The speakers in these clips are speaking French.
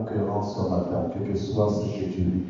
conquérant ce matin, quel que soit ce que tu vis.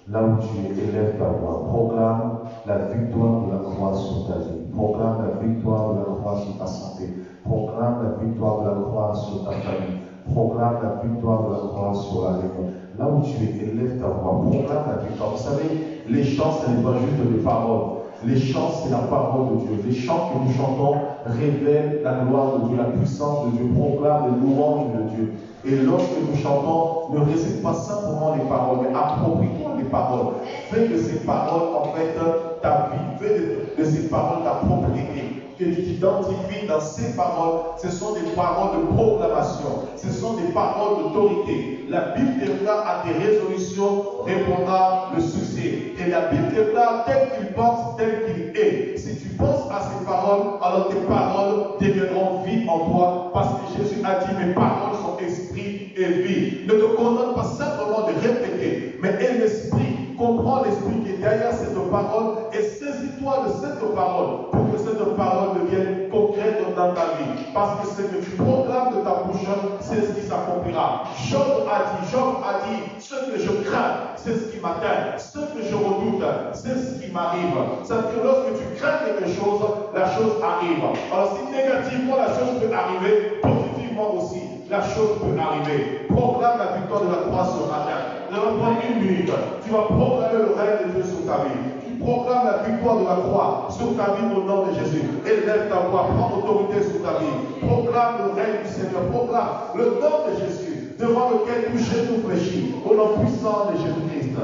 Là où tu es, élève ta voix. Proclame la victoire de la croix sur ta vie. Proclame la victoire de la croix sur ta santé. Proclame la victoire de la croix sur ta famille. Proclame la victoire de la croix sur la région. Là où tu es, élève ta voix. Proclame la victoire. Vous savez, les chants, ce n'est pas juste des paroles. Les chants, c'est la parole de Dieu. Les chants que nous chantons révèlent la gloire de Dieu, la puissance de Dieu, proclament les louanges de Dieu. Et lorsque nous chantons, ne récite pas simplement les paroles, mais approprie-toi les paroles. Fais de ces paroles, en fait, ta vie. Fais de ces paroles ta propriété. Que tu t'identifies dans ces paroles, ce sont des paroles de proclamation, ce sont des paroles d'autorité. La Bible déclare à tes résolutions répondra le succès. Et la Bible déclare tel qu'il pense, tel qu'il est. Si tu penses à ces paroles, alors tes paroles deviendront vie en toi, parce que Jésus a dit, mes paroles sont esprit et vie. Ne te condamne pas simplement de répéter, mais aie l'esprit. Comprends l'esprit qui est derrière cette parole et saisis-toi de cette parole pour que cette parole devienne concrète dans ta vie. Parce que ce que tu proclames de ta bouche, c'est ce qui s'accomplira. Job a dit, ce que je crains, c'est ce qui m'atteint. Ce que je redoute, c'est ce qui m'arrive. C'est-à-dire que lorsque tu crains quelque chose, la chose arrive. Alors si négativement la chose peut arriver, positivement aussi, la chose peut arriver. Proclame la victoire de la croix ce matin. Nous allons prendre une minute. Tu vas proclamer le règne de Dieu sur ta vie. Tu proclames la victoire de la croix sur ta vie au nom de Jésus. Élève ta voix, prends autorité sur ta vie. Proclame le règne du Seigneur. Proclame le nom de Jésus devant lequel tout genou fléchit. Au nom puissant de Jésus-Christ.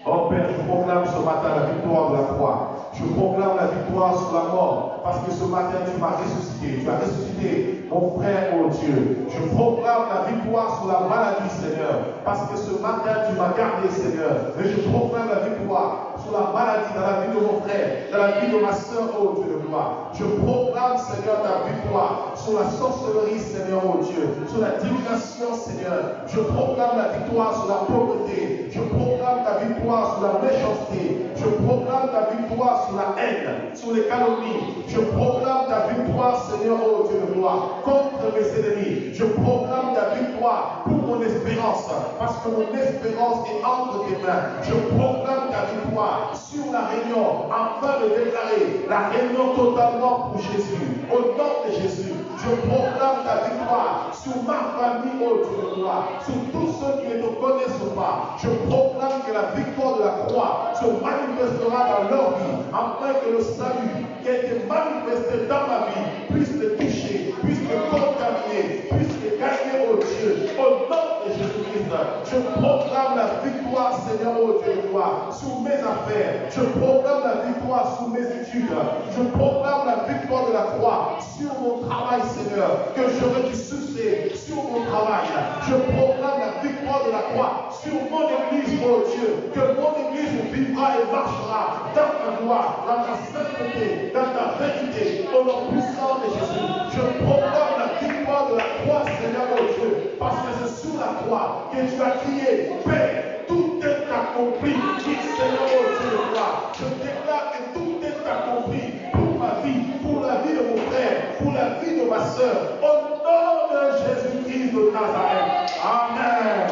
Oh Père, je proclame ce matin la victoire de la croix. Je proclame la victoire sur la mort. Parce que ce matin, tu m'as ressuscité. Tu as ressuscité mon frère, oh Dieu. Je proclame la victoire sur la maladie, Seigneur. Parce que ce matin, tu m'as gardé, Seigneur. Et je proclame la victoire sur la maladie, dans la vie de mon frère, dans la vie de ma soeur, oh Dieu de gloire. Je proclame, Seigneur, ta victoire sur la sorcellerie, Seigneur, oh Dieu. Sur la divination, Seigneur. Je proclame la victoire sur la pauvreté. Je proclame ta victoire sur la méchanceté. Je proclame ta victoire sur la haine, sur les calomnies. Je proclame ta victoire, Seigneur, oh Dieu de gloire, contre mes ennemis. Je proclame ta victoire pour mon espérance, parce que mon espérance est entre tes mains. Je proclame ta victoire sur la réunion, afin de déclarer la réunion totalement pour Jésus. Au nom de Jésus, je proclame ta victoire sur ma famille, oh Dieu de gloire, sur tous ceux qui ne te connaissent pas. Je proclame que la victoire de la croix se manifestera dans leur vie, afin que le salut qui a été manifesté dans ma vie puisse te toucher, puisse te contaminer, puisse te gagner, oh Dieu. Au nom de Jésus-Christ, je proclame la victoire, Seigneur, oh Dieu de gloire, sur mes affaires. Je proclame la victoire sur mes études. Je proclame la victoire de la croix sur mon travail, Seigneur, que j'aurai du succès sur mon travail. Je proclame la victoire de la croix sur mon église, oh Dieu, que mon église vivra et marchera dans ta gloire, dans ta sainteté, dans ta vérité, au nom puissant de Jésus. Je proclame la victoire de la croix, Seigneur, oh Dieu, parce que c'est sous la croix que tu as crié, Père, tout est accompli. Seigneur, oh Dieu de gloire, je déclare que tout est accompli pour ma vie, pour la vie de mon frère, pour la vie de ma soeur, au nom de Jésus-Christ de Nazareth. Amen.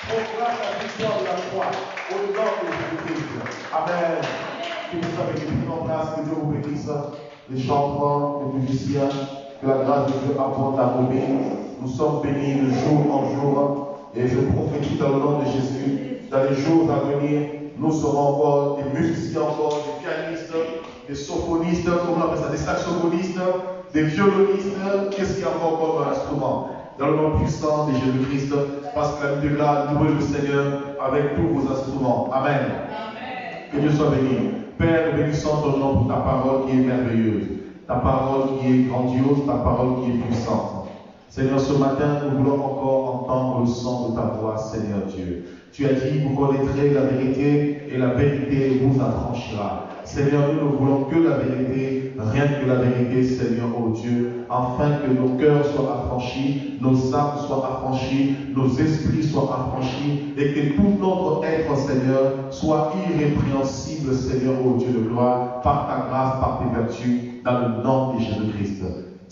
Proclame la victoire de la croix au nom de Jésus-Christ. Amen. Que vous soyez mis en place, que Dieu vous bénisse, les chanteurs, les musiciens, que la grâce de Dieu apporte à vos vies. Nous sommes bénis de jour en jour et je prophétise dans le nom de Jésus. Dans les jours à venir, nous serons encore des musiciens, encore des pianistes, des sophonistes, comment on appelle ça, des saxophonistes, des violonistes. Qu'est-ce qu'il y a encore comme instrument? Dans le nom puissant de Jésus-Christ, parce que la Bible déclare, louez le Seigneur avec tous vos instruments. Amen. Que Dieu soit béni. Père, nous bénissons ton nom pour ta parole qui est merveilleuse, ta parole qui est grandiose, ta parole qui est puissante. Seigneur, ce matin, nous voulons encore entendre le son de ta voix, Seigneur Dieu. Tu as dit, vous connaîtrez la vérité et la vérité vous affranchira. Seigneur, nous ne voulons que la vérité, rien que la vérité, Seigneur, oh Dieu, afin que nos cœurs soient affranchis, nos âmes soient affranchies, nos esprits soient affranchis, et que tout notre être, Seigneur, soit irrépréhensible, Seigneur, oh Dieu de gloire, par ta grâce, par tes vertus, dans le nom de Jésus-Christ.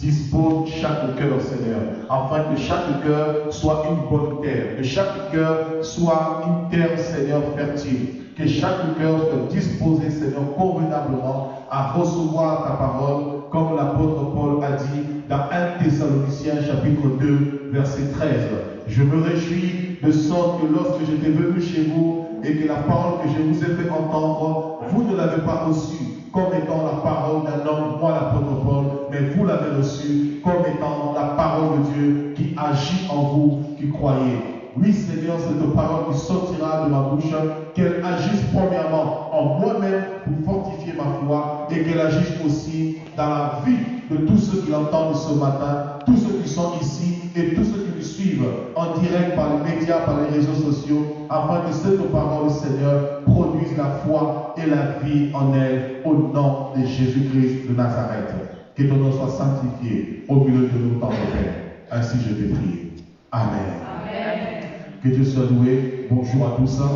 Dispose chaque cœur, Seigneur, afin que chaque cœur soit une bonne terre, que chaque cœur soit une terre, Seigneur, fertile, que chaque cœur soit disposé, Seigneur, convenablement à recevoir ta parole, comme l'apôtre Paul a dit dans 1 Thessaloniciens chapitre 2, verset 13. Je me réjouis de sorte que lorsque j'étais venu chez vous et que la parole que je vous ai fait entendre, vous ne l'avez pas reçue comme étant la parole d'un homme, moi l'apôtre Paul, mais vous l'avez reçue comme étant la parole de Dieu qui agit en vous, qui croyez. Oui, Seigneur, cette parole qui sortira de ma bouche, qu'elle agisse premièrement en moi-même pour fortifier ma foi et qu'elle agisse aussi dans la vie de tous ceux qui l'entendent ce matin, tous ceux qui sont ici et tous ceux qui nous suivent en direct par les médias, par les réseaux sociaux, afin que cette parole, Seigneur, produise la foi et la vie en elle, au nom de Jésus-Christ de Nazareth. Que ton nom soit sanctifié au milieu de nous, tant de Père. Ainsi je te prie. Amen. Amen. Que Dieu soit loué. Bonjour à tous. Bonjour.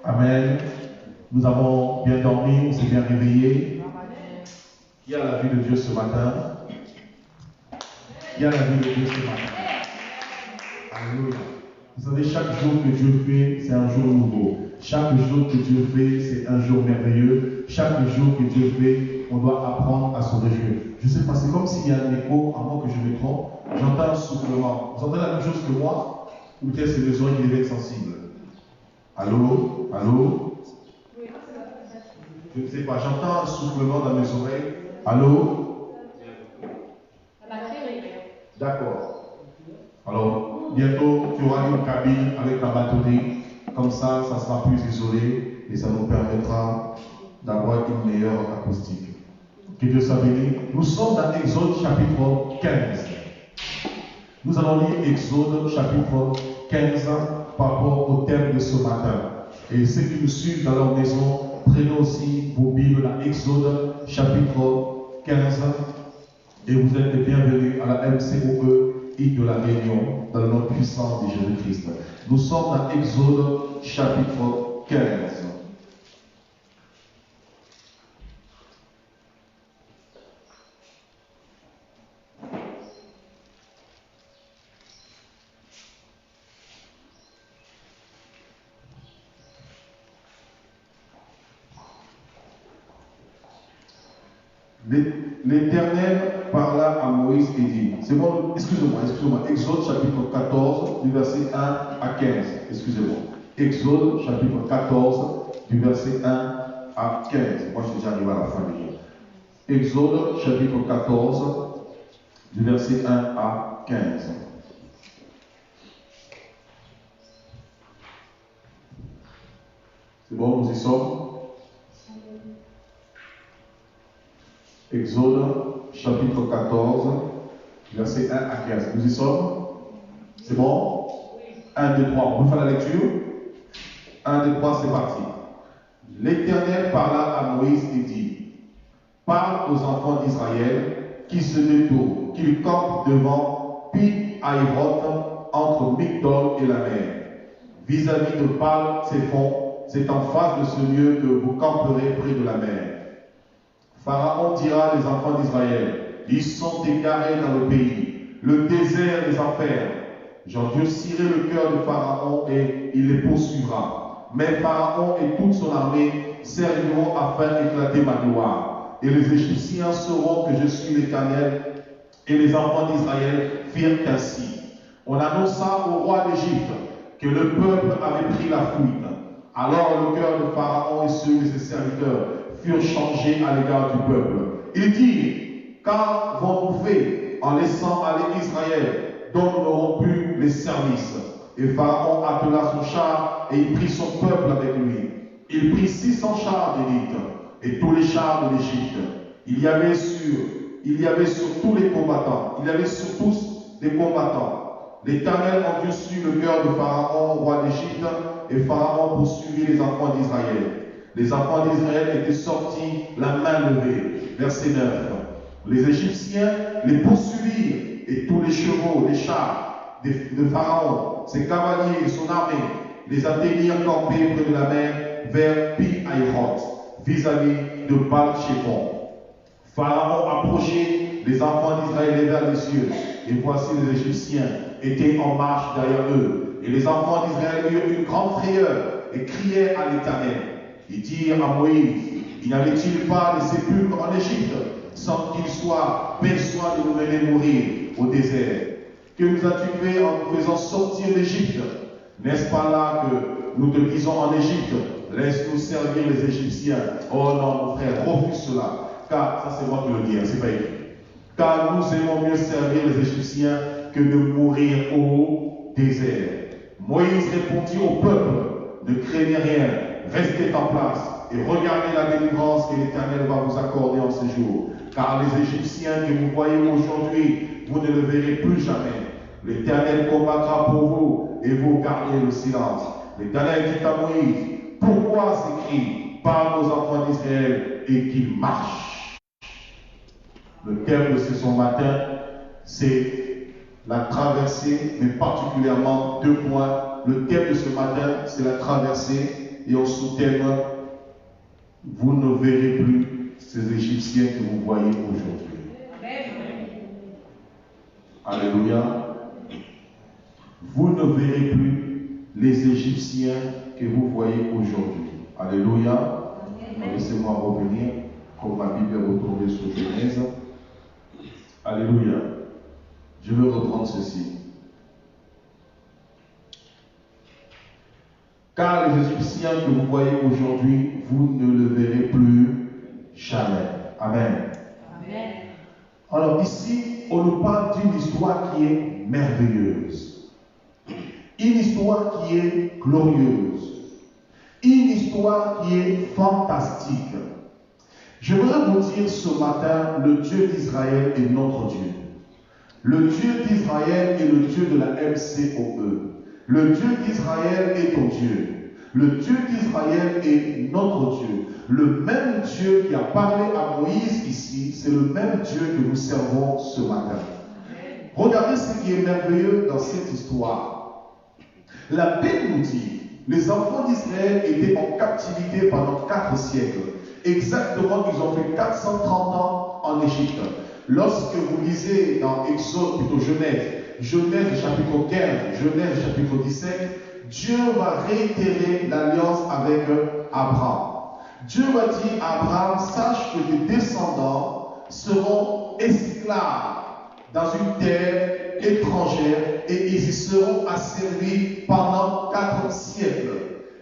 Amen. Nous avons bien dormi, on s'est bien réveillé. Il y a la vie de Dieu ce matin. Il y a la vie de Dieu ce matin. Alléluia. Vous savez, chaque jour que Dieu fait, c'est un jour nouveau. Chaque jour que Dieu fait, c'est un jour merveilleux. Chaque jour que Dieu fait, on doit apprendre à se réjouir. Je ne sais pas, c'est comme s'il y a un écho, à moins que je me trompe. J'entends un soufflement. Vous entendez la même chose que moi? Ou peut-être c'est les oreilles qui deviennent sensibles? Allô? Allô? Je ne sais pas, j'entends un soufflement dans mes oreilles. Allô? D'accord. Alors, bientôt, tu auras une cabine avec ta batterie. Comme ça, ça sera plus isolé et ça nous permettra d'avoir une meilleure acoustique. Que Dieu soit béni. Nous sommes dans Exode chapitre 15. Nous allons lire Exode chapitre 15 par rapport au thème de ce matin. Et ceux qui nous suivent dans leur maison, prenez aussi vos Bibles dans Exode chapitre 15. Et vous êtes les bienvenus à la MCOE et de la Réunion, dans le nom puissant de Jésus-Christ. Nous sommes dans Exode chapitre 15. L'Éternel parla à Moïse et dit, c'est bon, excusez-moi, Exode chapitre 14, du verset 1 à 15, excusez-moi. Exode chapitre 14, du verset 1 à 15. Moi, je suis déjà arrivé à la fin déjà. Exode chapitre 14, du verset 1 à 15. C'est bon, nous y sommes? Exode chapitre 14, verset 1 à 15. Nous y sommes? C'est bon? 1, 2, 3. On peut faire la lecture? 1, 2, 3, c'est parti. L'Éternel parla à Moïse et dit, parle aux enfants d'Israël qui se détournent, qu'ils campent devant Pi-Hahiroth, entre Migdol et la mer. Vis-à-vis de Baal-Tsephon, c'est en face de ce lieu que vous camperez près de la mer. Pharaon dira les enfants d'Israël, ils sont égarés dans le pays, le désert les enfers. J'endurcirai le cœur de Pharaon et il les poursuivra. Mais Pharaon et toute son armée serviront à faire éclater ma gloire. Et les Égyptiens sauront que je suis l'Éternel. Et les enfants d'Israël firent ainsi. On annonça au roi d'Égypte que le peuple avait pris la fuite. Alors le cœur de Pharaon et ceux de ses serviteurs furent changés à l'égard du peuple. Il dit, qu'avons-nous fait en laissant aller Israël, dont nous n'aurons plus les services? Et Pharaon attela son char et il prit son peuple avec lui. Il prit 600 chars d'élite et tous les chars de l'Égypte. Il y avait sur tous les combattants, il y avait sur tous des combattants. L'Éternel endurcit le cœur de Pharaon, roi d'Égypte, et Pharaon poursuivit les enfants d'Israël. Les enfants d'Israël étaient sortis la main levée. Verset 9. Les Égyptiens les poursuivirent et tous les chevaux, les chars de Pharaon, ses cavaliers et son armée, les atteignirent campés près de la mer vers Pi-Hahiroth, vis-à-vis de Baal-Tsephon. Pharaon approchait les enfants d'Israël levèrent les yeux, et voici les Égyptiens étaient en marche derrière eux. Et les enfants d'Israël eurent une grande frayeur et crièrent à l'Éternel. Ils dirent à Moïse, il n'y avait-il pas de sépulcre en Égypte, sans qu'il soit besoin de nous mener mourir au désert? Que nous as-tu fait en nous faisant sortir d'Égypte? N'est-ce pas là que nous te disons en Égypte, laisse-nous servir les Égyptiens? Oh non, mon frère, refuse cela. Car, ça c'est moi qui le dis, c'est pas écrit. Car nous aimons mieux servir les Égyptiens que de mourir au désert. Moïse répondit au peuple, ne craignez rien, restez en place et regardez la délivrance que l'Éternel va vous accorder en ces jours. Car les Égyptiens que vous voyez aujourd'hui, vous ne le verrez plus jamais. L'Éternel combattra pour vous et vous gardez le silence. L'Éternel dit à Moïse, pourquoi ces cris? Parle aux enfants d'Israël et qu'ils marchent. Le thème de ce matin, c'est la traversée, mais particulièrement 2 points. Le thème de ce matin, c'est la traversée, et en sous-thème, vous ne verrez plus ces Égyptiens que vous voyez aujourd'hui. Alléluia. Vous ne verrez plus les Égyptiens que vous voyez aujourd'hui. Alléluia. Laissez-moi revenir, comme ma Bible est retournée sur Genèse. Alléluia. Je veux reprendre ceci. Car les Égyptiens que vous voyez aujourd'hui, vous ne le verrez plus jamais. Amen. Amen. Alors ici, on nous parle d'une histoire qui est merveilleuse. Une histoire qui est glorieuse. Une histoire qui est fantastique. Je voudrais vous dire ce matin, le Dieu d'Israël est notre Dieu. Le Dieu d'Israël est le Dieu de la MCOE. Le Dieu d'Israël est ton Dieu. Le Dieu d'Israël est notre Dieu. Le même Dieu qui a parlé à Moïse ici, c'est le même Dieu que nous servons ce matin. Regardez ce qui est merveilleux dans cette histoire. La Bible nous dit, les enfants d'Israël étaient en captivité pendant 4 siècles. Exactement, ils ont fait 430 ans en Égypte. Lorsque vous lisez dans Exode, plutôt Genèse chapitre 15, Genèse chapitre 17, Dieu va réitérer l'alliance avec Abraham. Dieu va dire à Abraham, sache que tes descendants seront esclaves dans une terre étrangère et ils y seront asservis pendant 4 siècles.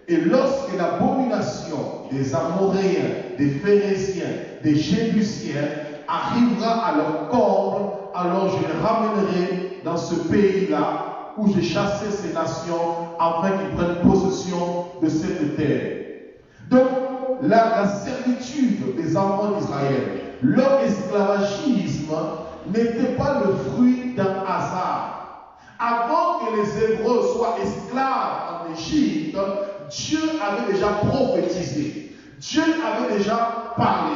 Et lorsque l'abomination des Amoréens, des Phéréziens, des Jébusiens arrivera à leur comble, alors je les ramènerai dans ce pays-là où j'ai chassé ces nations afin qu'ils prennent possession de cette terre. Donc, la servitude des enfants d'Israël, leur esclavagisme n'était pas le fruit d'un hasard. Avant que les Hébreux soient esclaves en Égypte, Dieu avait déjà prophétisé. Dieu avait déjà parlé.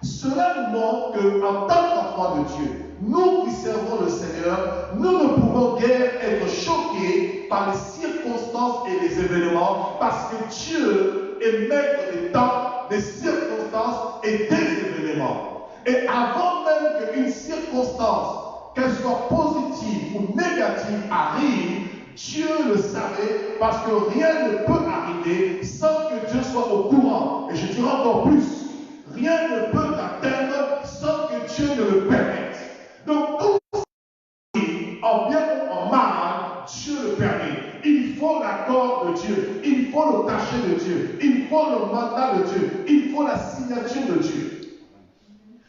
Cela nous montre qu'en tant qu'enfants de Dieu, nous qui servons le Seigneur, nous ne pouvons guère être choqués par les circonstances et les événements parce que Dieu est maître des temps, des circonstances et des événements. Et avant même qu'une circonstance, qu'elle soit positive ou négative, arrive, Dieu le savait parce que rien ne peut arriver sans que Dieu soit au courant. Et je dirais encore plus, rien ne peut t'atteindre sans que Dieu ne le permette. Donc tout ce qui en bien ou en mal, Dieu le permet. Il faut l'accord de Dieu, il faut le cachet de Dieu, il faut le mandat de Dieu, il faut la signature de Dieu.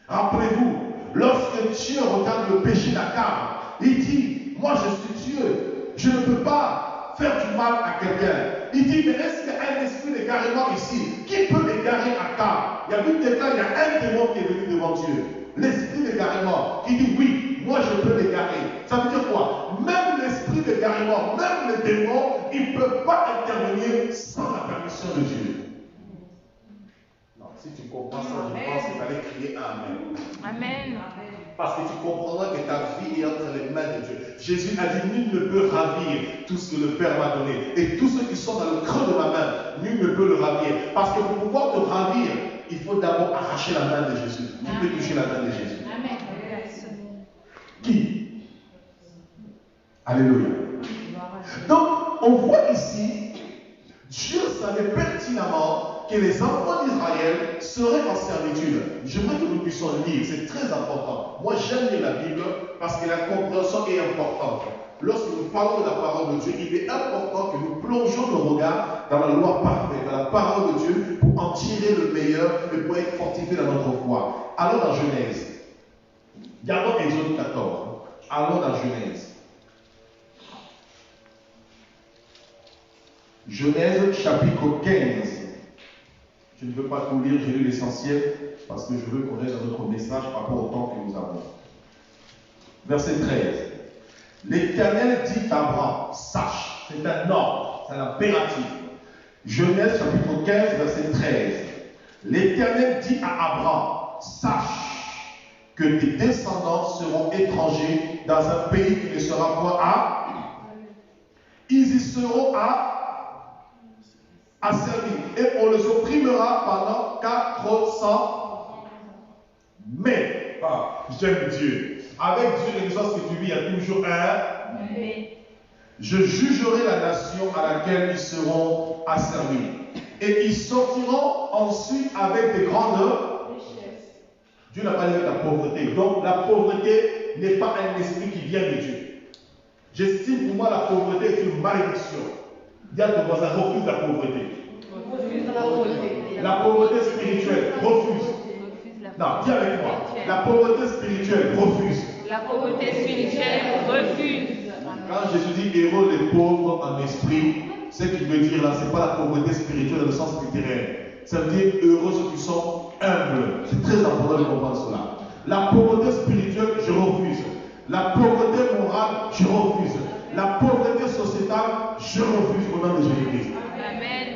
Rappelez-vous, lorsque Dieu regarde le péché d'Akab, il dit, moi je suis Dieu, je ne peux pas faire du mal à quelqu'un. Il dit, mais est-ce qu'il y a un esprit d'égarement ici? Qui peut égarer Akab? Il y a une déclare, il y a un démon qui est venu devant Dieu. L'esprit d'égarement, qui dit, oui, moi je peux l'égarer. Ça veut dire quoi? Même l'esprit d'égarement, même les démons, ils ne peuvent pas intervenir sans la permission de Dieu. Si tu comprends ça, je pense qu'il fallait crier Amen. Amen. Parce que tu comprendras que ta vie est entre les mains de Dieu. Jésus a dit, nul ne peut ravir tout ce que le Père m'a donné. Et tous ceux qui sont dans le creux de ma main, nul ne peut le ravir. Parce que pour pouvoir te ravir, il faut d'abord arracher la main de Jésus. Tu peux toucher la main de Jésus. Amen. qui? Alléluia. Donc, on voit ici, Dieu savait pertinemment que les enfants d'Israël seraient en servitude. J'aimerais que nous puissions lire, c'est très important. Moi, j'aime lire la Bible parce que la compréhension est importante. Lorsque nous parlons de la parole de Dieu, il est important que nous plongeons nos regards dans la loi parfaite, dans la parole de Dieu, pour en tirer le meilleur et pour être fortifiés dans notre foi. Allons dans Genèse. Gardons Exode 14. Allons dans Genèse. Genèse chapitre 15. Je ne veux pas tout lire, j'ai lu l'essentiel parce que je veux qu'on ait dans notre message par rapport au temps que nous avons. Verset 13. L'Éternel dit à Abraham, sache, c'est un ordre, c'est un impératif. Genèse chapitre 15, verset 13. L'Éternel dit à Abraham, sache que tes descendants seront étrangers dans un pays qui ne sera pas à. Ils y seront à servir. Et on les opprimera pendant 400. Mais, j'aime Dieu. Avec Dieu, l'existence que tu vis, il y a toujours un. Je jugerai la nation à laquelle ils seront asservis. Et ils sortiront ensuite avec des grandes richesses. Dieu n'a pas dit la pauvreté. Donc la pauvreté n'est pas un esprit qui vient de Dieu. J'estime pour moi la pauvreté est une malédiction. Dis à ton voisin, refuse la pauvreté. La pauvreté spirituelle, refuse. Non, dis avec moi. La pauvreté spirituelle, refuse. La pauvreté spirituelle, refuse. Quand Jésus dit héros les pauvres en esprit, ce qu'il veut dire là, ce n'est pas la pauvreté spirituelle dans le sens littéraire. Ça veut dire heureux ceux qui sont humbles. C'est très important de comprendre cela. La pauvreté spirituelle, je refuse. La pauvreté morale, je refuse. La pauvreté sociétale, je refuse au nom de Jésus-Christ. Amen.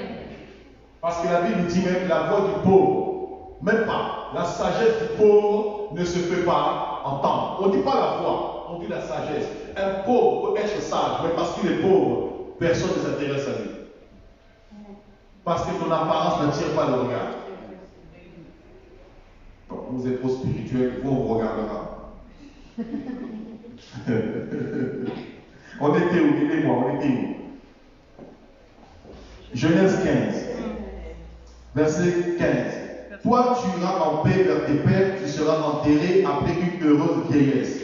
Parce que la Bible dit même la voix du pauvre, même pas. La sagesse du pauvre ne se fait pas entendre. On ne dit pas la voix, on dit la sagesse. Un pauvre peut être sage, mais parce qu'il est pauvre, personne ne s'intéresse à lui. Parce que ton apparence n'attire pas le regard. Donc vous êtes trop spirituel, vous on vous regardera. On était où? Aidez-moi, on était où? Genèse 15, verset 15. Toi, tu iras en paix vers tes pères, tu seras enterré après une heureuse vieillesse.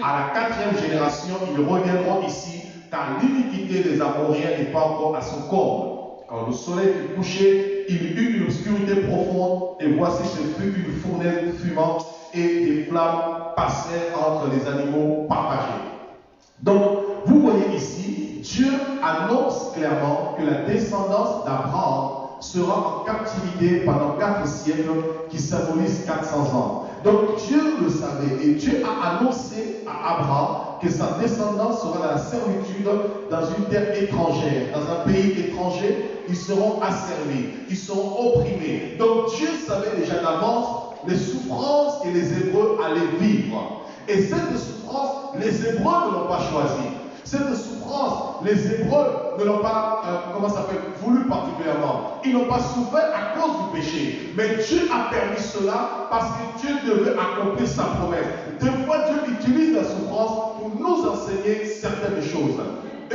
À la 4e génération, ils reviendront ici, car l'iniquité des Amoréens n'est pas encore à son comble. Quand le soleil fut couché, il y eut une obscurité profonde, et voici ce fut une fournaise fumante, et des flammes passèrent entre les animaux partagés. Donc, vous voyez ici, Dieu annonce clairement que la descendance d'Abraham sera en captivité pendant 4 siècles qui symbolisent 400 ans. Donc Dieu le savait et Dieu a annoncé à Abraham que sa descendance sera dans la servitude dans une terre étrangère, dans un pays étranger. Ils seront asservis, ils seront opprimés. Donc Dieu savait déjà d'avance les souffrances que les Hébreux allaient vivre. Et cette souffrance, les Hébreux ne l'ont pas choisie. Cette souffrance, les Hébreux ne l'ont pas, voulu particulièrement. Ils n'ont pas souffert à cause du péché. Mais Dieu a permis cela parce que Dieu devait accomplir sa promesse. Des fois, Dieu utilise la souffrance pour nous enseigner certaines choses.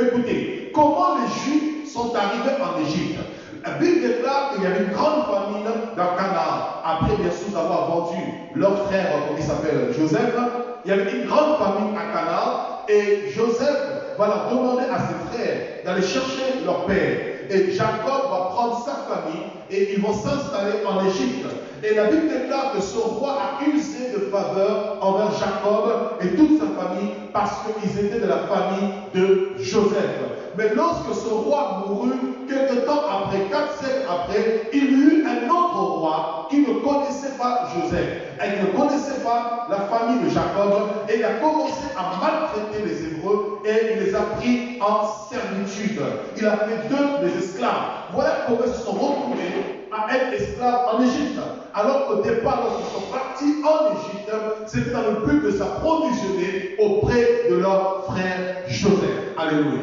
Écoutez, comment les Juifs sont arrivés en Égypte? La Bible déclare qu'il y avait une grande famine dans Canaan. Après, bien sûr, avoir vendu leur frère, comment il s'appelle, Joseph, il y avait une grande famine à Canaan. Et Joseph va leur demander à ses frères d'aller chercher leur père. Et Jacob va prendre sa famille et ils vont s'installer en Égypte. Et la Bible déclare que ce roi a usé de faveur envers Jacob et toute sa famille parce qu'ils étaient de la famille de Joseph. Mais lorsque ce roi mourut, quelque temps après, 4 siècles après, il y eut un autre roi qui ne connaissait pas Joseph. Elle ne connaissait pas la famille de Jacob et il a commencé à maltraiter les Hébreux et il les a pris en servitude. Il a fait d'eux des esclaves. Voilà comment ils se sont retrouvés à être esclaves en Égypte. Alors qu'au départ, lorsqu'ils sont partis en Égypte, c'était dans le but de s'approvisionner auprès de leur frère Joseph. Alléluia.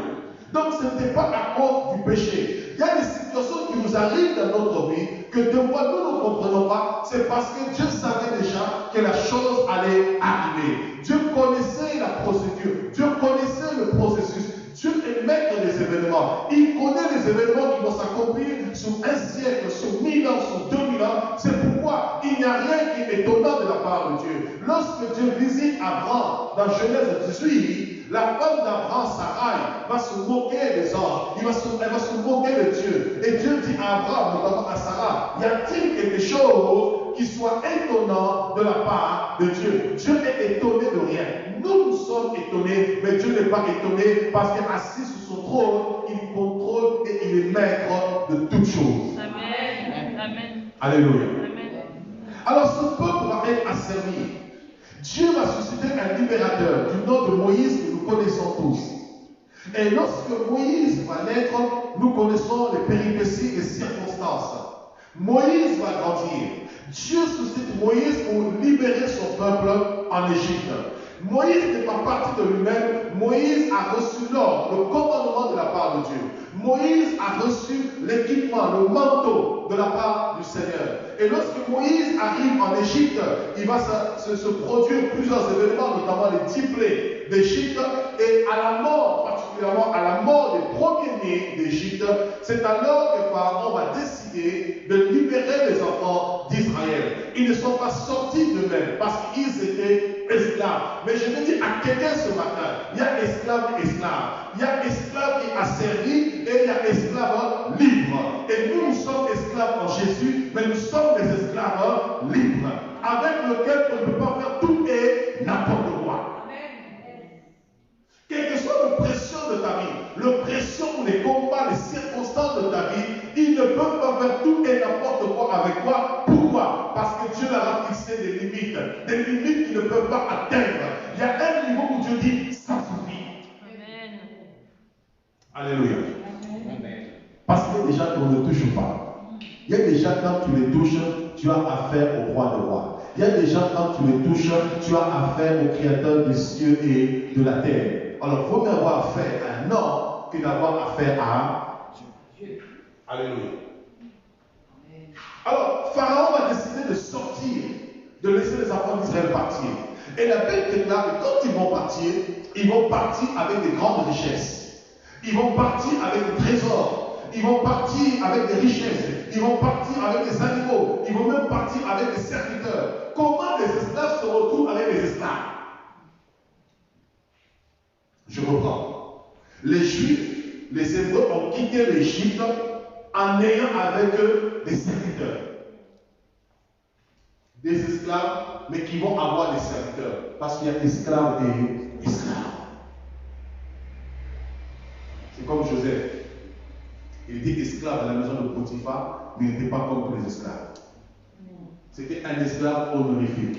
Donc ce n'était pas à cause du péché. Il y a des situations qui nous arrivent dans notre vie que de fois nous ne comprenons pas. C'est parce que Dieu savait déjà que la chose allait arriver. Dieu connaissait la événements. Il connaît les événements qui vont s'accomplir sur un siècle, sur 1000 ans, sur 2000 ans. C'est pourquoi il n'y a rien qui est étonnant de la part de Dieu. Lorsque Dieu visite Abraham dans Genèse 18, la femme d'Abraham, Sarai, va se moquer des anges. Elle va se moquer de Dieu. Et Dieu dit à Abraham, notamment à Sarah, y a-t-il quelque chose qui soit étonnant de la part de Dieu? Dieu est étonné de rien. Nous sommes étonnés, mais Dieu n'est pas étonné parce qu'assis sur son trône, il contrôle et il est maître de toutes choses. Amen. Amen. Alléluia. Amen. Alors ce peuple va être asservi. Dieu va susciter un libérateur du nom de Moïse que nous connaissons tous. Et lorsque Moïse va naître, nous connaissons les péripéties et circonstances. Moïse va grandir. Dieu suscite Moïse pour libérer son peuple en Égypte. Moïse n'est pas parti de lui-même. Moïse a reçu l'ordre, le commandement de la part de Dieu. Moïse a reçu l'équipement, le manteau de la part du Seigneur. Et lorsque Moïse arrive en Égypte, il va se produire plusieurs événements, notamment les 10 plaies d'Égypte. Et à la mort, particulièrement à la mort des premiers-nés d'Égypte, c'est alors que Pharaon va décider de libérer les enfants d'Israël. Ils ne sont pas sortis d'eux-mêmes parce qu'ils étaient esclaves. Mais je veux dire à quelqu'un ce matin, il y a esclave et esclave. Il y a esclave qui a servi et il y a esclave libre. Et nous sommes esclaves en Jésus, mais nous sommes des esclaves libres, avec lesquels on ne peut pas faire tout et n'importe quoi. Quelle que soit l'oppression de ta vie, l'oppression ou les combats, les circonstances de ta vie, ils ne peuvent pas faire tout et n'importe quoi avec toi. Pourquoi? Parce que Dieu leur a fixé des limites qu'ils ne peuvent pas atteindre. Il y a un niveau où Dieu dit, ça suffit. Amen. Alléluia. Amen. Parce qu'il y a des gens qu'on ne touche pas. Il y a des gens, quand tu les touches, tu as affaire au roi de rois. Il y a des gens, quand tu les touches, tu as affaire au créateur des cieux et de la terre. Alors, il faut mieux avoir affaire à un homme que d'avoir affaire à Dieu. Alléluia. Alors, Pharaon va décider de sortir, de laisser les enfants d'Israël partir. Et la Bible déclare que quand ils vont partir avec des grandes richesses. Ils vont partir avec des trésors. Ils vont partir avec des richesses. Ils vont partir avec des animaux. Ils vont même partir avec des serviteurs. Comment les esclaves se retrouvent avec les esclaves? Je reprends. Les Juifs, les Hébreux ont quitté l'Égypte en ayant avec eux des serviteurs. Des esclaves, mais qui vont avoir des serviteurs. Parce qu'il y a esclaves et esclaves. C'est comme Joseph. Il était esclave à la maison de Potiphar, mais il n'était pas comme tous les esclaves. C'était un esclave honorifique.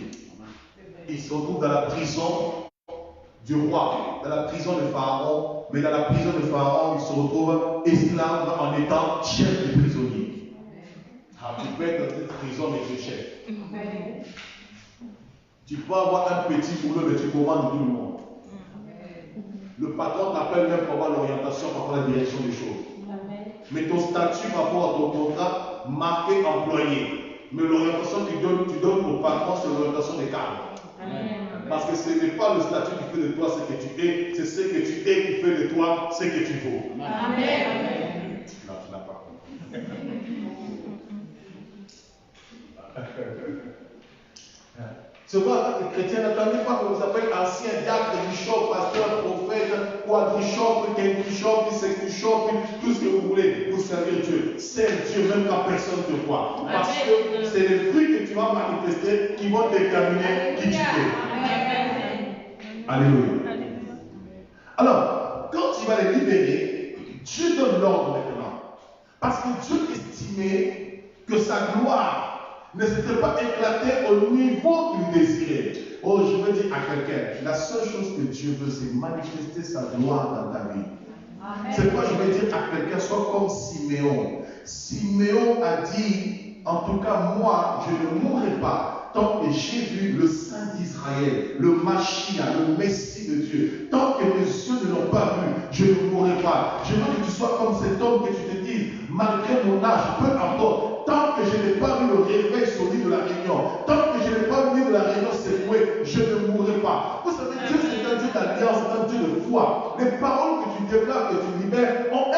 Il se retrouve dans la prison du roi, dans la prison de Pharaon, mais dans la prison de Pharaon, il se retrouve esclave en étant chef des prisonniers. Ah, tu peux être dans cette prison, mais tu es chef. Tu peux avoir un petit boulot, mais tu commandes tout le monde. Le patron t'appelle même pour avoir l'orientation, pour avoir la direction des choses. Mais ton statut par rapport à ton contrat, marqué employé. Mais l'orientation que tu donnes au patron, c'est l'orientation des cadres. Parce que ce n'est pas le statut qui fait de toi ce que tu es, c'est ce que tu es qui fait de toi ce que tu vaux. Amen. Non, tu n'as pas compris. C'est vrai, les chrétiens n'attendent pas qu'on nous appelle ancien diacre, bishop, pasteur, prophète, quadrishop, quintushop, sextushop, tout ce que vous voulez pour servir Dieu. Sers Dieu même quand personne ne te voit. Parce que c'est les fruits que tu vas manifester qui vont déterminer qui tu es. Alléluia. Alors, quand il va les libérer, Dieu donne l'ordre maintenant. Parce que Dieu estimait que sa gloire ne s'était pas éclatée au niveau qu'il désirait. Oh, je veux dire à quelqu'un, la seule chose que Dieu veut, c'est manifester sa gloire dans ta vie. C'est pourquoi je veux dire à quelqu'un, sois comme Siméon. Siméon a dit, en tout cas moi, je ne mourrai pas tant que j'ai vu le Saint d'Israël, le Mashiach, le Messie de Dieu. Tant que mes yeux ne l'ont pas vu, je ne mourrai pas. Je veux que tu sois comme cet homme, que tu te dises, malgré mon âge, peu importe, tant que je n'ai pas vu le réveil sur l'île de la Réunion, tant que je n'ai pas vu l'île de la Réunion s'écouer, je ne mourrai pas. Vous savez, Dieu c'est un Dieu d'alliance, c'est un Dieu de foi. Les paroles que tu développes, que tu libères, ont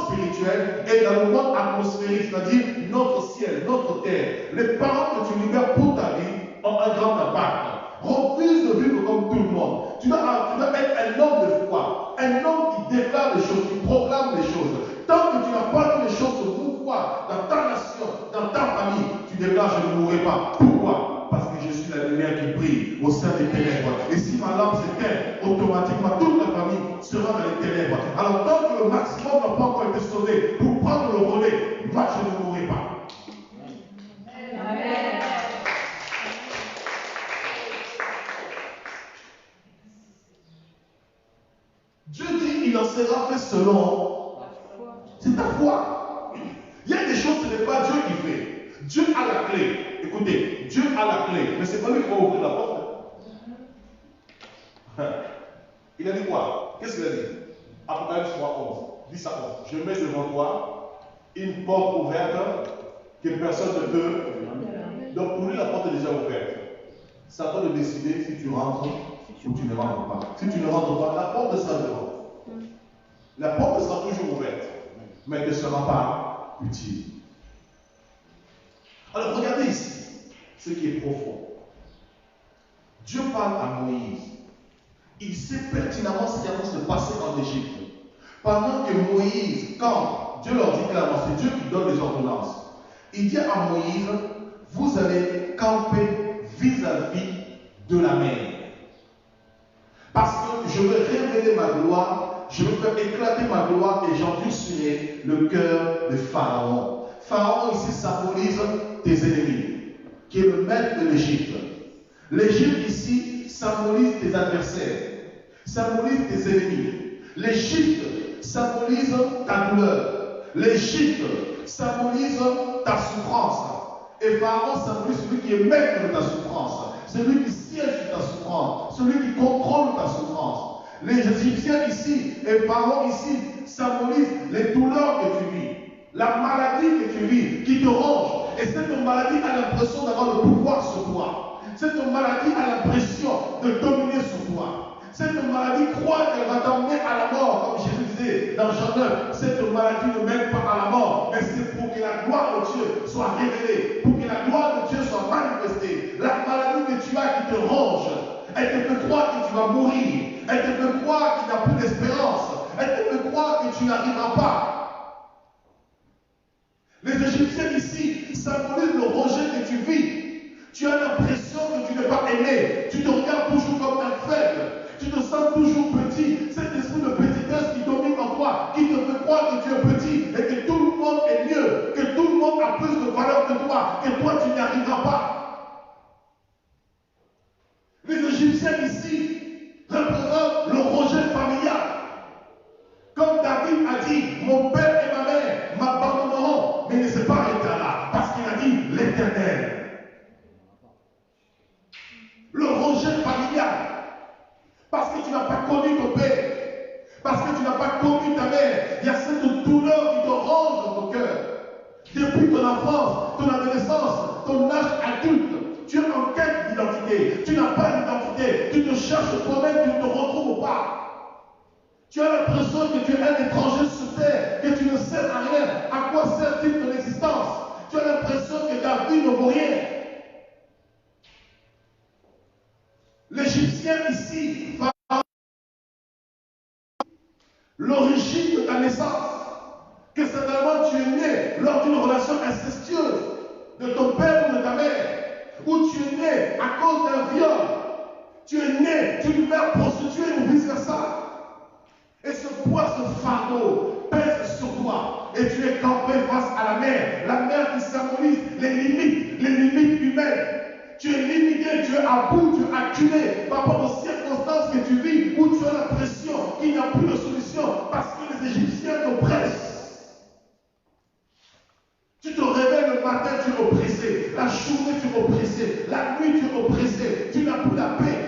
spirituel et dans le monde atmosphérique, c'est-à-dire notre ciel, notre terre. Les paroles que tu libères pour ta vie ont un grand impact. Refuse de vivre comme tout le monde. Tu dois être un homme de foi, un homme qui déclare les choses, qui proclame les choses. Tant que tu n'as pas vu les choses se mouvoir dans ta nation, dans ta famille, tu déclares je ne mourrai pas. Pourquoi? Parce que je suis la lumière qui brille au sein des ténèbres. Et si ma lampe s'éteint, automatiquement toute la famille sera dans les ténèbres. Alors tant que le maximum n'a pas encore été sonné pour prendre le relais, moi je ne mourrai pas. Amen. Dieu dit, il en sera fait selon. C'est ta foi. Il y a des choses, ce n'est pas Dieu qui fait. Dieu a la clé. Écoutez, Dieu a la clé, mais ce n'est pas lui qui va ouvrir la porte. Il a dit quoi? Qu'est-ce qu'il a dit? Apocalypse 3, 11. 10 à 11. Je mets devant toi une porte ouverte que personne ne peut. Donc pour lui, la porte est déjà ouverte. C'est à toi de décider si tu rentres ou tu ne rentres pas. Si tu ne rentres pas, la porte sera devant. La porte sera toujours ouverte, mais elle ne sera pas utile. Alors regardez ici ce qui est profond. Dieu parle à Moïse. Il sait pertinemment ce qui va se passer en Égypte. Pendant que Moïse, quand Dieu leur dit clairement, c'est Dieu qui donne les ordonnances, il dit à Moïse, vous allez camper vis-à-vis de la mer. Parce que je vais révéler ma gloire, je vais faire éclater ma gloire et j'endurcirai le cœur de Pharaon. Pharaon ici symbolise tes ennemis, qui est le maître de l'Égypte. L'Égypte ici symbolise tes adversaires, symbolise tes ennemis. L'Égypte symbolise ta douleur. L'Égypte symbolise ta souffrance. Et Pharaon symbolise celui qui est maître de ta souffrance, celui qui siège sur ta souffrance, celui qui contrôle ta souffrance. Les Égyptiens ici et Pharaon ici symbolisent les douleurs que tu vis, la maladie que tu vis, qui te ronge. Et cette maladie a l'impression d'avoir le pouvoir sur toi. Cette maladie a l'impression de dominer sur toi. Cette maladie croit qu'elle va t'emmener à la mort, comme Jésus disait dans Jean 9. Cette maladie ne mène pas à la mort, mais c'est pour que la gloire de Dieu soit révélée, pour que la gloire de Dieu soit manifestée. La maladie que tu as qui te ronge, elle te fait croire que tu vas mourir, elle te fait croire qu'il n'y a plus d'espérance, elle te fait croire que tu n'arriveras pas. Les Égyptiens ici symbolisent le rejet que tu vis. Tu as l'impression que tu n'es pas aimé, tu te regardes toujours comme un faible. Tu te sens toujours petit, cet esprit de petitesse qui domine en toi, qui te fait croire que tu es petit et que tout le monde est mieux, que tout le monde a plus de valeur que toi, et toi tu n'y arriveras pas. Les Égyptiens ici représentent le rejet familial. Comme David a dit, mon père et ma mère m'abandonneront, mais il ne s'est pas arrêté là, parce qu'il a dit l'Éternel. Le rejet familial. Parce que tu n'as pas connu ton père, parce que tu n'as pas connu ta mère, il y a cette douleur qui te ronge dans ton cœur. Depuis ton enfance, ton adolescence, ton âge adulte, tu es en quête d'identité. Tu n'as pas d'identité, tu te cherches toi-même, tu ne te retrouves pas. Tu as l'impression que tu es un étranger sur terre, que tu ne sers à rien. À quoi sert-il ton existence? Tu as l'impression que ta vie ne vaut rien. L'Égyptien ici, l'origine de ta naissance, que certainement tu es né lors d'une relation incestueuse de ton père ou de ta mère, ou tu es né à cause d'un viol, tu es né d'une mère prostituée ou vice-versa. Et ce poids, ce fardeau pèse sur toi et tu es campé face à la mer qui symbolise les limites humaines. Tu es limité, tu es à bout, tu es acculé par rapport aux circonstances que tu vis où tu as l'impression qu'il n'y a plus de solution parce que les Égyptiens t'oppressent. Tu te réveilles le matin, tu es oppressé. La journée, tu es oppressé. La nuit, tu es oppressé. Tu n'as plus la paix.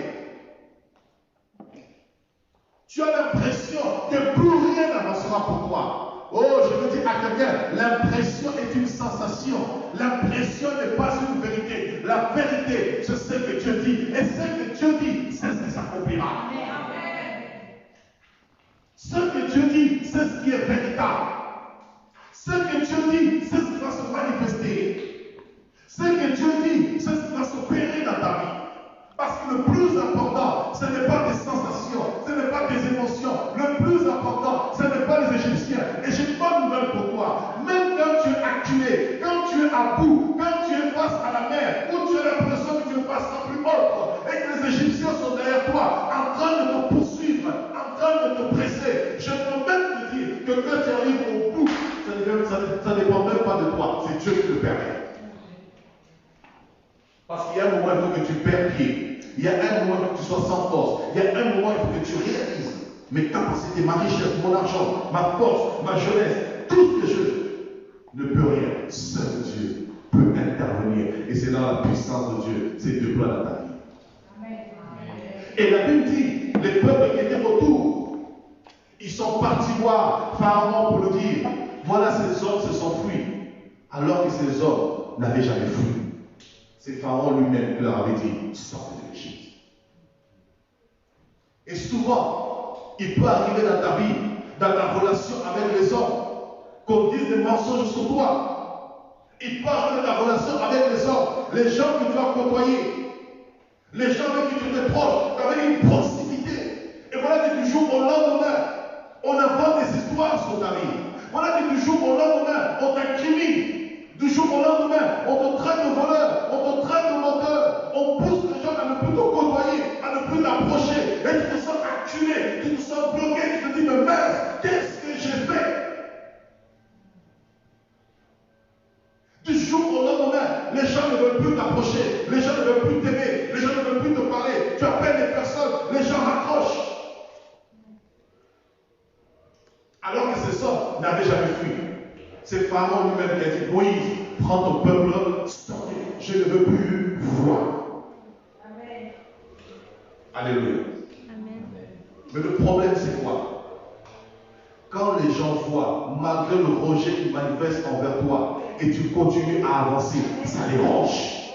Tu as l'impression que plus rien n'avancera pour toi. Oh, je veux dire à quelqu'un, l'impression est une sensation. L'impression n'est pas une vérité. La vérité, c'est ce que Dieu dit. Et ce que Dieu dit, c'est ce qui s'accomplira. Ce que Dieu dit, c'est ce qui est véritable. Ce que Dieu dit, c'est ce qui va se manifester. Ce que Dieu dit, c'est ce qui va s'opérer dans ta vie. Parce que le plus important, ce n'est pas des sensations, ce n'est pas des émotions. Le plus important, ce n'est pas les Égyptiens. Et j'ai une bonne nouvelle pour toi. Même quand tu es acculé, quand tu es à bout, quand tu es face à la mer, où tu as l'impression que tu ne passeras plus autre, et que les Égyptiens sont derrière toi, en train de te poursuivre, en train de te presser, je peux même te dire que quand tu arrives au bout, ça ne dépend même pas de toi, c'est Dieu qui le permet. Parce qu'il y a un moment, il faut que tu perds pied. Il y a un moment, il faut que tu sois sans force. Il y a un moment, il faut que tu réalises mes capacités, ma richesse, mon argent, ma force, ma jeunesse, tout ce que je ne peux rien. Seul Dieu peut intervenir. Et c'est dans la puissance de Dieu. C'est Dieu plein dans ta vie. Amen. Et la Bible dit, les peuples qui étaient autour, ils sont partis voir Pharaon pour le dire. Voilà, ces hommes se sont fuis. Alors que ces hommes n'avaient jamais fui. C'est Pharaon lui-même qui leur avait dit, sortez de l'Égypte. Et souvent, il peut arriver dans ta vie, dans ta relation avec les hommes, qu'on dise des mensonges sur toi. Il peut arriver dans ta relation avec les hommes, les gens que tu as côtoyés, les gens avec qui tu étais proche, tu avais une proximité. Et voilà que du jour au lendemain, on invente des histoires sur ta vie. Voilà que du jour au lendemain, on t'incrimine. Du jour au lendemain, on te traite de voleur, on te traite de menteur, on pousse les gens à ne plus te côtoyer, à ne plus t'approcher, et tu te sens acculé, tu te sens bloqué, tu te dis, mais mince, qu'est-ce que j'ai fait? Du jour au lendemain, les gens ne veulent plus t'approcher, les gens ne veulent plus t'aimer, les gens ne veulent plus te parler, tu appelles les personnes, les gens raccrochent. Alors que ces hommes n'avaient jamais fui. C'est Pharaon lui-même qui a dit, Moïse, prends ton peuple, sortez, je ne veux plus voir. Amen. Alléluia. Amen. Mais le problème, c'est quoi? Quand les gens voient, malgré le rejet qu'ils manifestent envers toi, et tu continues à avancer, ça les dérange.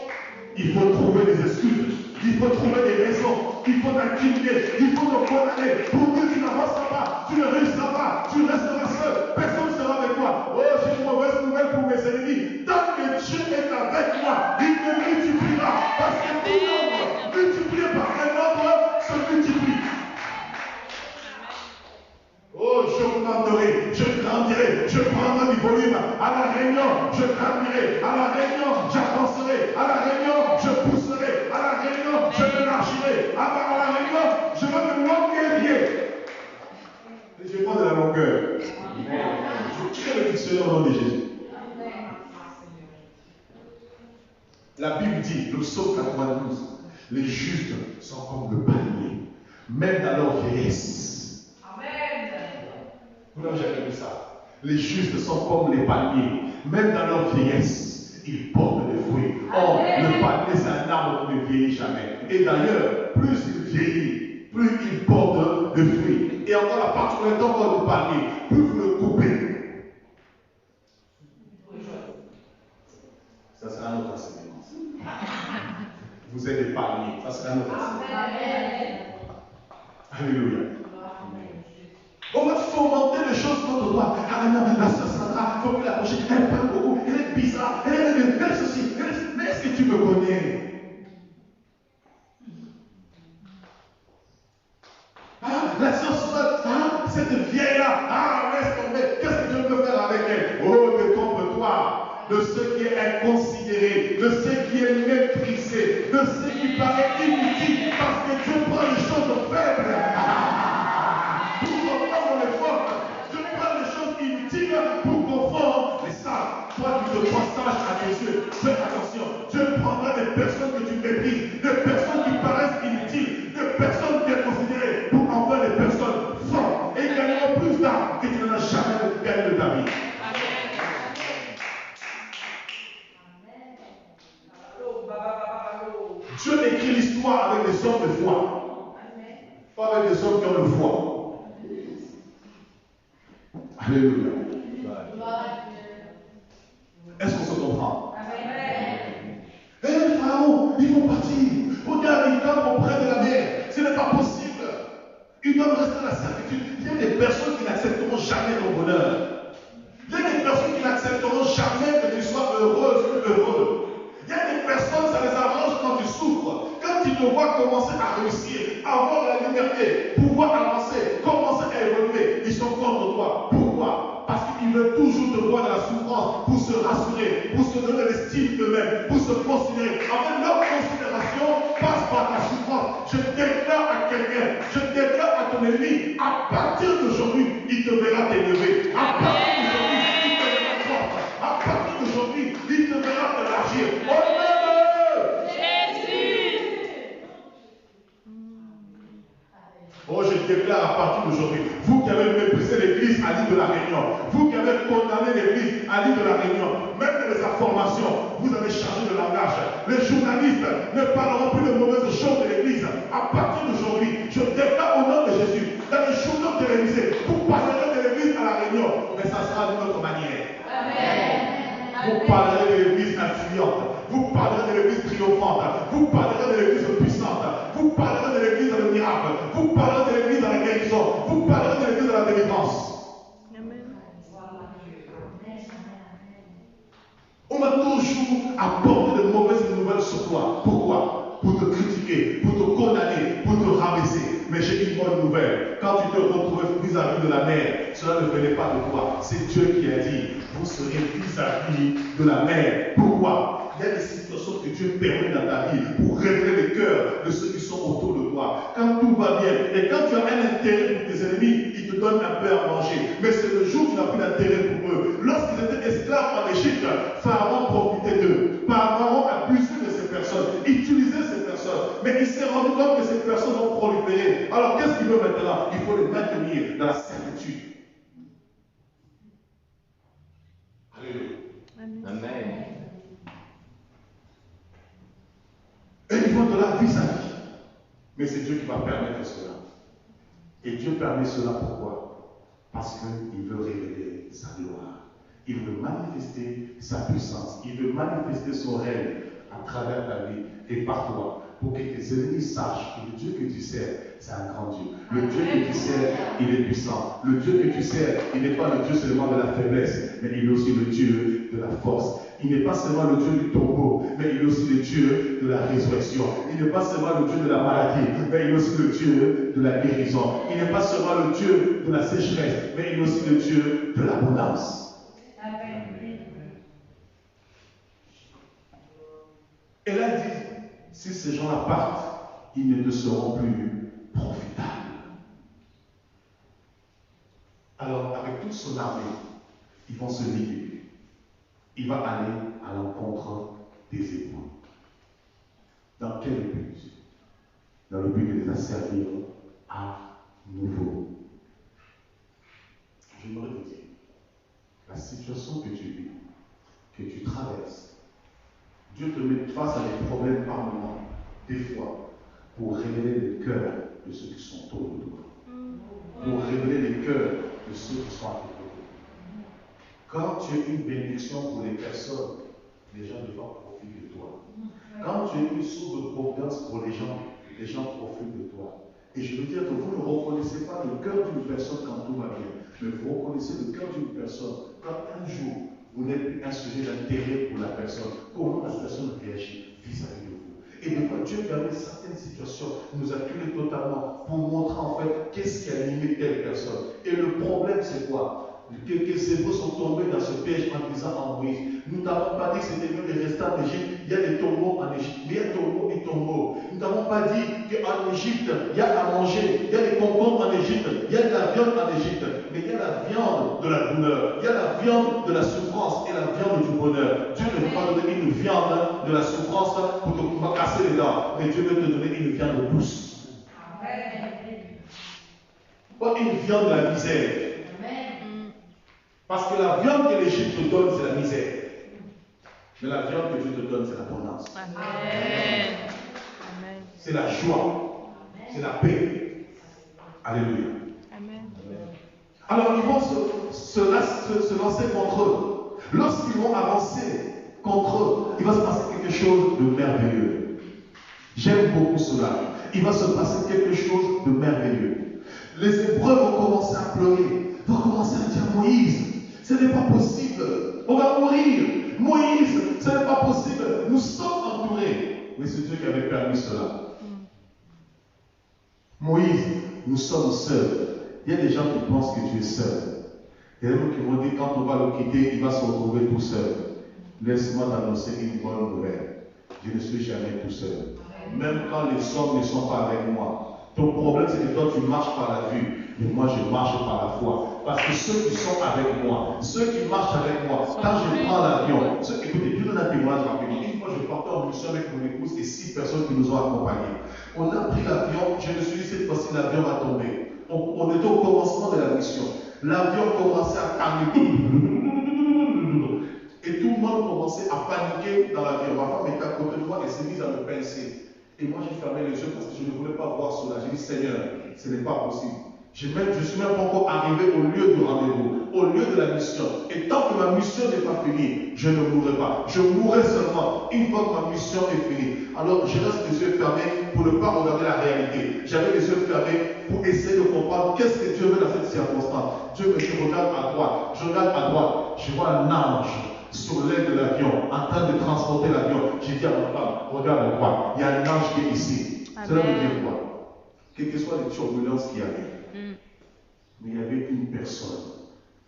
Il faut trouver des excuses, il faut trouver des raisons, il faut t'incriminer, il faut te condamner. Pour que tu n'avanceras pas, tu ne réussiras pas, tu resteras seul, personne ne sera avec toi. Oh, j'ai une mauvaise nouvelle pour mes ennemis. Tant que Dieu est avec moi, il me multipliera. Parce que tout nombre multiplié par un nombre se multiplie. Oh, je augmenterai, je grandirai, je prendrai du volume. À la réunion, je grandirai. À la réunion, j'avancerai. À la réunion, je pousserai. À la réunion, je m'élargirai. À la réunion, je vais me longuer. Et je prends de la longueur. Je crée le dictionnaire au nom de Jésus. La Bible dit, le psaume 92, les justes sont comme le palmier, même dans leur vieillesse. Vous n'avez jamais vu ça. Les justes sont comme les palmiers. Même dans leur vieillesse, ils portent des fruits. Or, le palmier, c'est un arbre qui ne vieillit jamais. Et d'ailleurs, plus il vieillit, plus il porte des fruits. Et encore la particularité encore du palmier, plus vous le coupez. Ça sera notre enseignement. Vous êtes des palmiers. Ça sera notre enseignement. Alléluia. On va fomenter les choses contre toi. Ah non, la sœur Sandra, il faut que l'approcher. Elle parle beaucoup, elle est bizarre, elle est ceci. Mais est-ce que tu me connais? Ah, la sœur Sandra, cette vieille-là, laisse tomber. Qu'est-ce que Dieu peut faire avec elle? Oh, détrompe-toi de ce qui est inconsidéré, de ce qui est méprisé, de ce qui paraît inutile, parce que Dieu prend les choses faibles. Pour confondre les sages. Toi, tu te crois sage à tes yeux. Fais attention. Dieu prendra des personnes que tu méprises, des personnes qui paraissent inutiles, des personnes qui sont considérées pour en faire des personnes fortes et gagneront plus d'armes que tu n'en as jamais gagné de ta vie. Dieu écrit l'histoire avec des hommes de foi, pas avec des hommes qui ont de foi. Alléluia. Est-ce qu'on se comprend? Eh, Pharaon, ils vont partir. Regarde, ils dorment auprès de la mer. Ce n'est pas possible. Ils doivent rester dans la servitude. Il y a des personnes qui n'accepteront jamais ton bonheur. Il y a des personnes qui te voient commencer à réussir, avoir la liberté, pouvoir avancer, commencer à évoluer, ils sont contre toi. Pourquoi? Parce qu'ils veulent toujours te voir dans la souffrance pour se rassurer, pour se donner l'estime d'eux-mêmes, pour se considérer. En fait, leur considération passe par la souffrance. Je déclare à quelqu'un, je déclare à ton ennemi, à partir d'aujourd'hui, il te verra t'élever. À partir d'aujourd'hui, il te verra forte. À partir d'aujourd'hui, il te verra t'élargir. Au nom de Jésus. Oh, je déclare à partir d'aujourd'hui, vous qui avez méprisé l'église à l'île de la Réunion, vous qui avez condamné l'église à l'île de la Réunion, même dans les informations, vous avez changé de langage. Les journalistes ne parleront plus de mauvaises choses de l'église. À partir d'aujourd'hui, je déclare au nom de Jésus, dans les journaux télévisés, vous parlerez de l'église à la Réunion, mais ça sera d'une autre manière. Amen. Vous parlerez de l'église influente, vous parlerez de l'église triomphante, vous parlerez de l'église puissante, vous parlerez de l'église dans le miracle, vous parlerez de l'église dans la guérison, vous parlerez de l'église dans la délivrance. Amen. On va toujours apporter de mauvaises nouvelles sur toi. Pourquoi? Pour te critiquer, pour te condamner, pour te rabaisser. Mais j'ai une bonne nouvelle. Quand tu te retrouves vis-à-vis de la mer, cela ne venait pas de toi. C'est Dieu qui a dit, vous serez vis-à-vis de la mer. Pourquoi? Il y a des situations que Dieu permet dans ta vie pour révéler le cœur de ceux qui sont autour de toi. Quand tout va bien, et quand tu as un intérêt pour tes ennemis, ils te donnent un peu à manger. Mais c'est le jour où tu n'as plus d'intérêt pour eux. Lorsqu'ils étaient esclaves en Égypte, Pharaon profitait d'eux. Pharaon abusait de ces personnes, utilisait ces personnes. Mais il s'est rendu compte que ces personnes ont proliféré. Alors qu'est-ce qu'il veut maintenant? Il faut les maintenir dans la servitude. Alléluia. Amen. Et ils vont de la vie sa vie. Mais c'est Dieu qui va permettre cela. Et Dieu permet cela pourquoi? Parce qu'il veut révéler sa gloire. Il veut manifester sa puissance. Il veut manifester son règne à travers ta vie et par toi. Pour que tes ennemis sachent que le Dieu que tu sers, c'est un grand Dieu. Le Dieu que tu sers, il est puissant. Le Dieu que tu sers, il n'est pas le Dieu seulement de la faiblesse, mais il est aussi le Dieu de la force. Il n'est pas seulement le Dieu du tombeau, mais il est aussi le Dieu de la résurrection. Il n'est pas seulement le Dieu de la maladie, mais il est aussi le Dieu de la guérison. Il n'est pas seulement le Dieu de la sécheresse, mais il est aussi le Dieu de l'abondance. Et là, il dit, si ces gens-là partent, ils ne te seront plus profitables. Alors, avec toute son armée, ils vont se lier. Il va aller à l'encontre des époux. Dans quel but? Dans le but de les asservir à nouveau. J'aimerais vous dire, la situation que tu vis, que tu traverses, Dieu te met face à des problèmes par moment, des fois, pour révéler le cœur de ceux qui sont autour de toi. Pour révéler les cœurs de ceux qui sont à tes côtés. Quand tu es une bénédiction pour les personnes, les gens devront profiter de toi. Quand tu es une source de providence pour les gens profitent de toi. Et je veux dire que vous ne reconnaissez pas le cœur d'une personne quand tout va bien, mais vous reconnaissez le cœur d'une personne quand un jour vous n'êtes plus un sujet d'intérêt pour la personne. Comment la personne réagit vis-à-vis de vous? Et des fois, Dieu permet certaines situations, nous accueillir totalement pour montrer en fait qu'est-ce qui a animé telle personne. Et le problème, c'est quoi? Que ces mots sont tombés dans ce piège en disant en Moïse. Nous n'avons pas dit que c'était mieux de rester en Égypte. Il y a des tombeaux en Égypte. Mais il y a tombeaux et tombeaux. Nous n'avons pas dit qu'en Égypte, il y a à manger. Il y a des concombres en Égypte. Il y a de la viande en Égypte. Mais il y a la viande de la douleur. Il y a la viande de la souffrance et la viande du bonheur. Dieu ne veut pas te donner une viande de la souffrance pour te casser les dents. Mais Dieu veut te donner une viande douce. Pas une viande de la misère. Parce que la viande que l'Égypte te donne, c'est la misère. Mais la viande que Dieu te donne, c'est l'abondance. C'est la joie. C'est la paix. Alléluia. Amen. Alors ils vont se lancer contre eux. Lorsqu'ils vont avancer contre eux, il va se passer quelque chose de merveilleux. J'aime beaucoup cela. Il va se passer quelque chose de merveilleux. Les Hébreux vont commencer à pleurer. Vont commencer à dire Moïse, ce n'est pas possible. On va mourir. Moïse, ce n'est pas possible. Nous sommes entourés. Mais c'est Dieu qui avait permis cela. Moïse, nous sommes seuls. Il y a des gens qui pensent que tu es seul. Il y a des gens qui vont dire quand on va le quitter, il va se retrouver tout seul. Laisse-moi t'annoncer une bonne nouvelle. Je ne suis jamais tout seul. Même quand les hommes ne sont pas avec moi. Ton problème, c'est que toi, tu marches par la vue. Mais moi, je marche par la foi. Parce que ceux qui sont avec moi, ceux qui marchent avec moi, quand je prends l'avion, écoutez, je donne un témoignage rapidement. Une fois, je partais en mission avec mon épouse et 6 personnes qui nous ont accompagnés. On a pris l'avion, je me suis dit, cette fois-ci, l'avion va tomber. On était au commencement de la mission. L'avion commençait à calmer. Et tout le monde commençait à paniquer dans l'avion. Ma femme était à côté de moi et s'est mise à me pincer. Et moi, j'ai fermé les yeux parce que je ne voulais pas voir cela. J'ai dit, Seigneur, ce n'est pas possible. Je ne suis même pas encore arrivé au lieu du rendez-vous, au lieu de la mission. Et tant que ma mission n'est pas finie, je ne mourrai pas. Je mourrai seulement une fois que ma mission est finie. Alors, je reste les yeux fermés pour ne pas regarder la réalité. J'avais les yeux fermés pour essayer de comprendre qu'est-ce que Dieu veut dans cette circonstance. Dieu me dit, regarde à droite. Je regarde à droite. Je vois un ange sur l'aile de l'avion, en train de transporter l'avion. J'ai dit à ma femme, regarde à droite, il y a un ange qui est ici. Amen. Cela veut dire quoi? Quelles que soient les turbulences qu'il y avait, mais il y avait une personne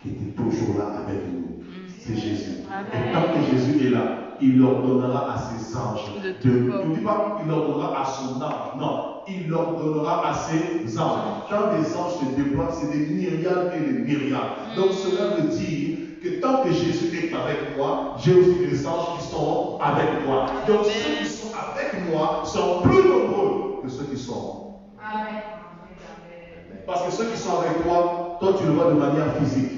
qui était toujours là avec nous. C'est Jésus. Amen. Et tant que Jésus est là, il ordonnera à ses anges de ne dis pas il ordonnera à son ange. Non, il ordonnera à ses anges. Quand des anges se déploient, c'est des myriades et des myriades. Donc cela veut dire que tant que Jésus est avec moi, j'ai aussi des anges qui sont avec moi. Donc ceux qui sont avec moi sont plus nombreux que ceux qui sont. Amen. Parce que ceux qui sont avec toi, toi tu le vois de manière physique.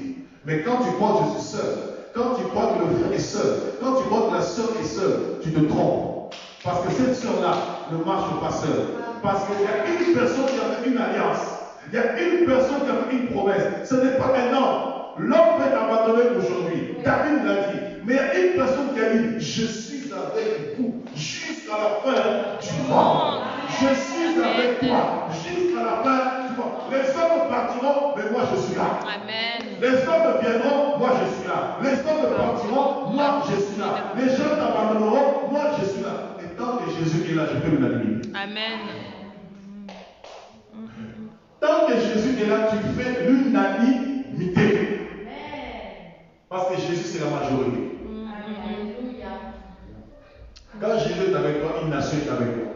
Mais quand tu crois que je suis seul, quand tu crois que le frère est seul, quand tu crois que la sœur est seule, tu te trompes. Parce que cette sœur-là ne marche pas seule. Parce qu'il y a une personne qui a fait une alliance. Il y a une personne qui a fait une promesse. Ce n'est pas un homme. L'homme peut t'abandonner aujourd'hui. David l'a dit. Mais il y a une personne qui a dit, je suis avec vous jusqu'à la fin du monde. Je suis avec toi jusqu'à la fin du monde. Les hommes partiront, mais moi je suis là. Amen. Les hommes viendront, moi je suis là. Les hommes partiront, moi je suis là. Les gens t'abandonneront, moi je suis là. Et tant que Jésus est là, je fais l'unanimité. Amen. Tant que Jésus est là, tu fais l'unanimité. Parce que Jésus, c'est la majorité. Quand Jésus est avec toi, une nation est avec toi.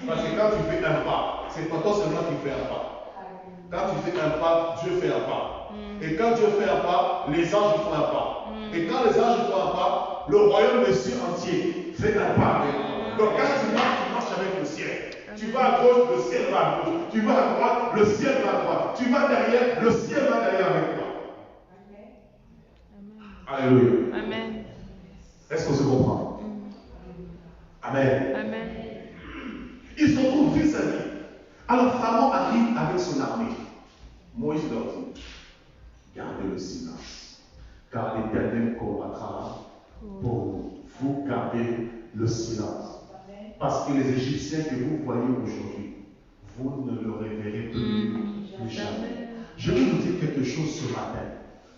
Parce que quand tu fais un pas, c'est pas toi seulement qui fais un pas. Quand tu fais un pas, Dieu fait un pas. Et quand Dieu fait un pas, les anges font un pas. Et quand les anges font un pas, le royaume des cieux entier fait un pas avec toi. Donc quand tu marches avec le ciel. Tu vas à gauche, le ciel va à gauche. Tu vas à droite, le ciel va à droite. Tu vas derrière, le ciel va derrière avec toi. Alléluia. Amen. Est-ce qu'on se comprend? Amen. Amen. Ils se trouvent vis à vis. Alors Pharaon arrive avec son armée. Moïse leur dit, gardez le silence. Car l'Éternel combattra pour vous. Vous gardez le silence. Parce que les Égyptiens que vous voyez aujourd'hui, vous ne le reverrez plus jamais. Je vais vous dire quelque chose ce matin.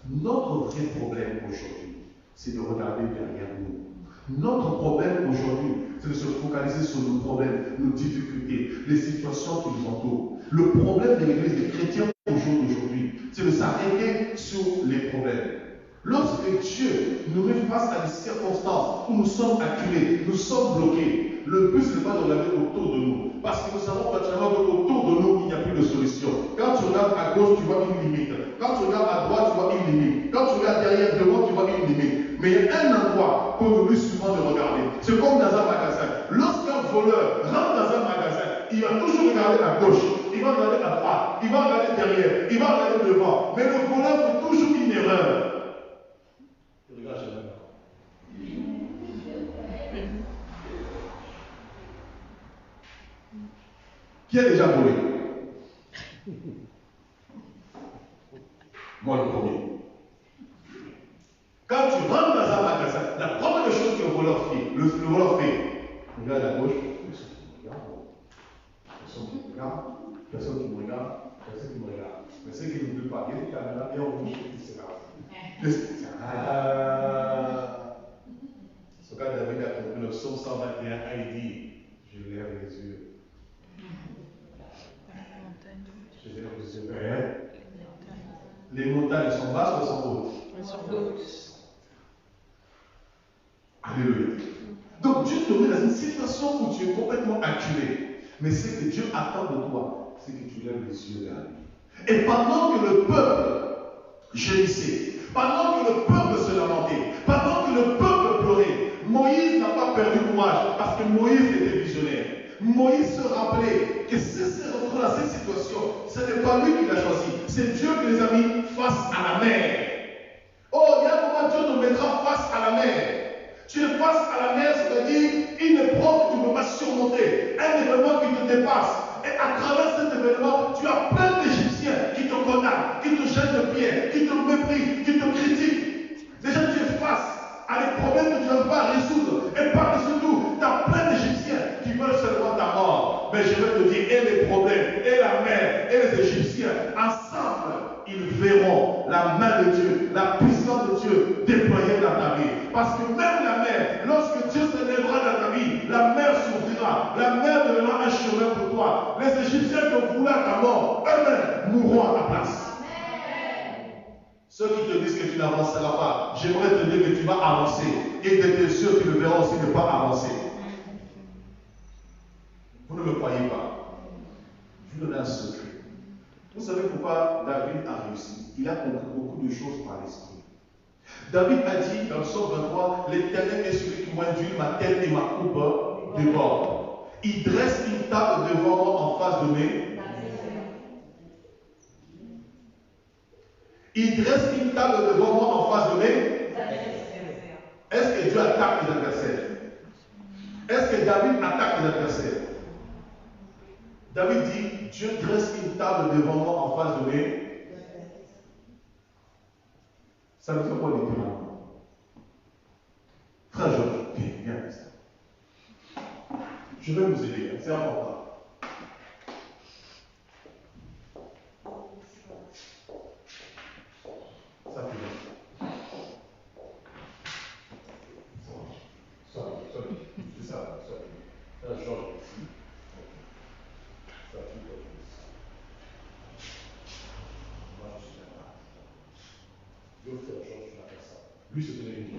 Notre vrai problème aujourd'hui, c'est de regarder derrière nous. Notre problème aujourd'hui, c'est de se focaliser sur nos problèmes, nos difficultés, les situations qui nous entourent. Le problème de l'Église des chrétiens aujourd'hui, c'est de s'arrêter sur les problèmes. Lorsque Dieu nous met face à des circonstances où nous sommes acculés, nous sommes bloqués, le but c'est pas de regarder autour de nous. Parce que nous savons naturellement qu'autour de nous, il n'y a plus de solution. Quand tu regardes à gauche, tu vois une limite. Quand tu regardes à droite, tu vois une limite. Quand tu regardes derrière, devant, tu vois une limite. Mais il y a un endroit qu'on oublie souvent de regarder. C'est comme dans un magasin. Lorsqu'un voleur rentre dans un magasin, il va toujours regarder à gauche, il va regarder à droite, il va regarder derrière, il va regarder devant. Mais le voleur fait toujours une erreur. Qui a déjà volé? Moi le premier. Quand tu rentres dans un magasin, la première chose que le voleur fait, regarde à gauche, personne qui me regarde, personne qui me regarde, personne qui me regarde. Mais ceux qui ne veulent pas, il y a des caméras et on bouge et c'est là. Ce cas David a compris le psaume 121, il dit, je lève les yeux. Alléluia. Donc Dieu te met dans une situation où tu es complètement acculé. Mais ce que Dieu attend de toi, c'est que tu lèves les yeux vers lui. Et pendant que le peuple gémissait, pendant que le peuple se lamentait, pendant que le peuple pleurait, Moïse n'a pas perdu courage parce que Moïse était visionnaire. Moïse se rappelait que si c'est retrouvé dans cette situation, ce n'est pas lui qui l'a choisi, c'est Dieu qui les a mis face à la mer. Oh, il y a un moment Dieu te mettra face à la mer. Tu es face à la mer, c'est-à-dire une épreuve que tu ne peux pas surmonter, un événement qui te dépasse. Et à travers cet événement, tu as plein d'Égyptiens qui te condamnent, qui te jettent de pierres, qui te méprisent, qui te critiquent. Déjà, tu es face à des problèmes que tu n'arrives pas à résoudre. Et par-dessus tout, tu as plein d'Égyptiens qui veulent seulement ta mort. Mais je vais te dire, et les problèmes, et la mer, et les Égyptiens, ensemble, ils verront la main de Dieu, la puissance de Dieu déployée dans ta vie. Parce que même la mer, lorsque Dieu se lèvera dans ta vie, la mer s'ouvrira, la mer deviendra un chemin pour toi. Les Égyptiens qui voulaient ta mort, eux-mêmes mourront à ta place. Ceux qui te disent que tu n'avanceras pas, j'aimerais te dire que tu vas avancer. Et de tes yeux, tu le verras aussi ne pas avancer. Vous ne me croyez pas. Je vous donne un secret. Vous savez pourquoi David a réussi? Il a compris beaucoup de choses par l'esprit. David a dit dans le psaume 23, l'Éternel est celui qui m'induit ma tête et ma coupe déborde. Il dresse une table devant moi en face de mes. Il dresse une table devant moi en face de mes. Est-ce que Dieu attaque les adversaires? Est-ce que David attaque les adversaires? David dit, Dieu dresse une table devant moi en face de mes. Ça veut dire quoi littéralement? Frère Georges, viens ça. Je vais vous aider, c'est important. Ça fait bien. Sorry. C'est ça, sorry. Frère Georges, ici. Ça fait quoi? Moi, je suis là. Je vais faire Georges, je vais faire ça. Lui, c'est ton ennemi.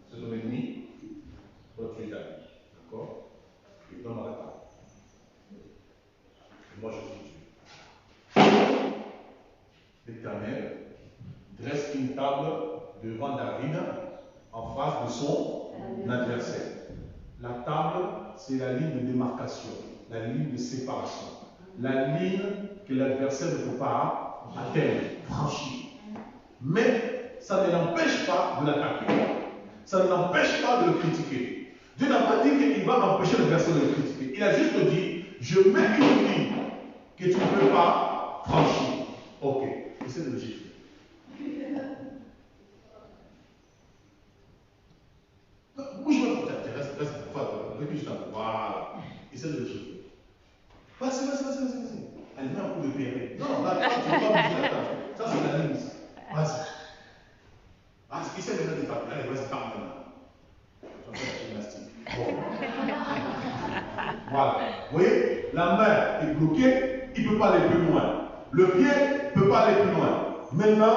C'est ton ennemi. Toi, tu es l'ami. D'accord? Et dans ma table. Et moi, je suis Dieu. L'Éternel dresse une table devant David en face de son adversaire. La table, c'est la ligne de démarcation, la ligne de séparation, la ligne que l'adversaire ne peut pas atteindre, franchir. Mais ça ne l'empêche pas de l'attaquer. Ça ne l'empêche pas de le critiquer. Dieu n'a pas dit qu'il va empêcher l'adversaire de le critiquer. Il a juste dit, je mets une ligne que tu ne peux pas franchir. Ok, essaie de le gifler. Bouge-moi pour ta reste pour faire. Voilà. Essaie de le gifler. Vas-y. Elle met un coup de pied. Non, là, tu ne peux pas bouger la table. Ça, c'est la ligne. Vas-y. Essaie de le faire. Allez, vas-y, parle maintenant. Je vais faire la gymnastique. Bon. Voilà. Vous voyez, la main est bloquée, il ne peut pas aller plus loin. Le pied ne peut pas aller plus loin. Maintenant,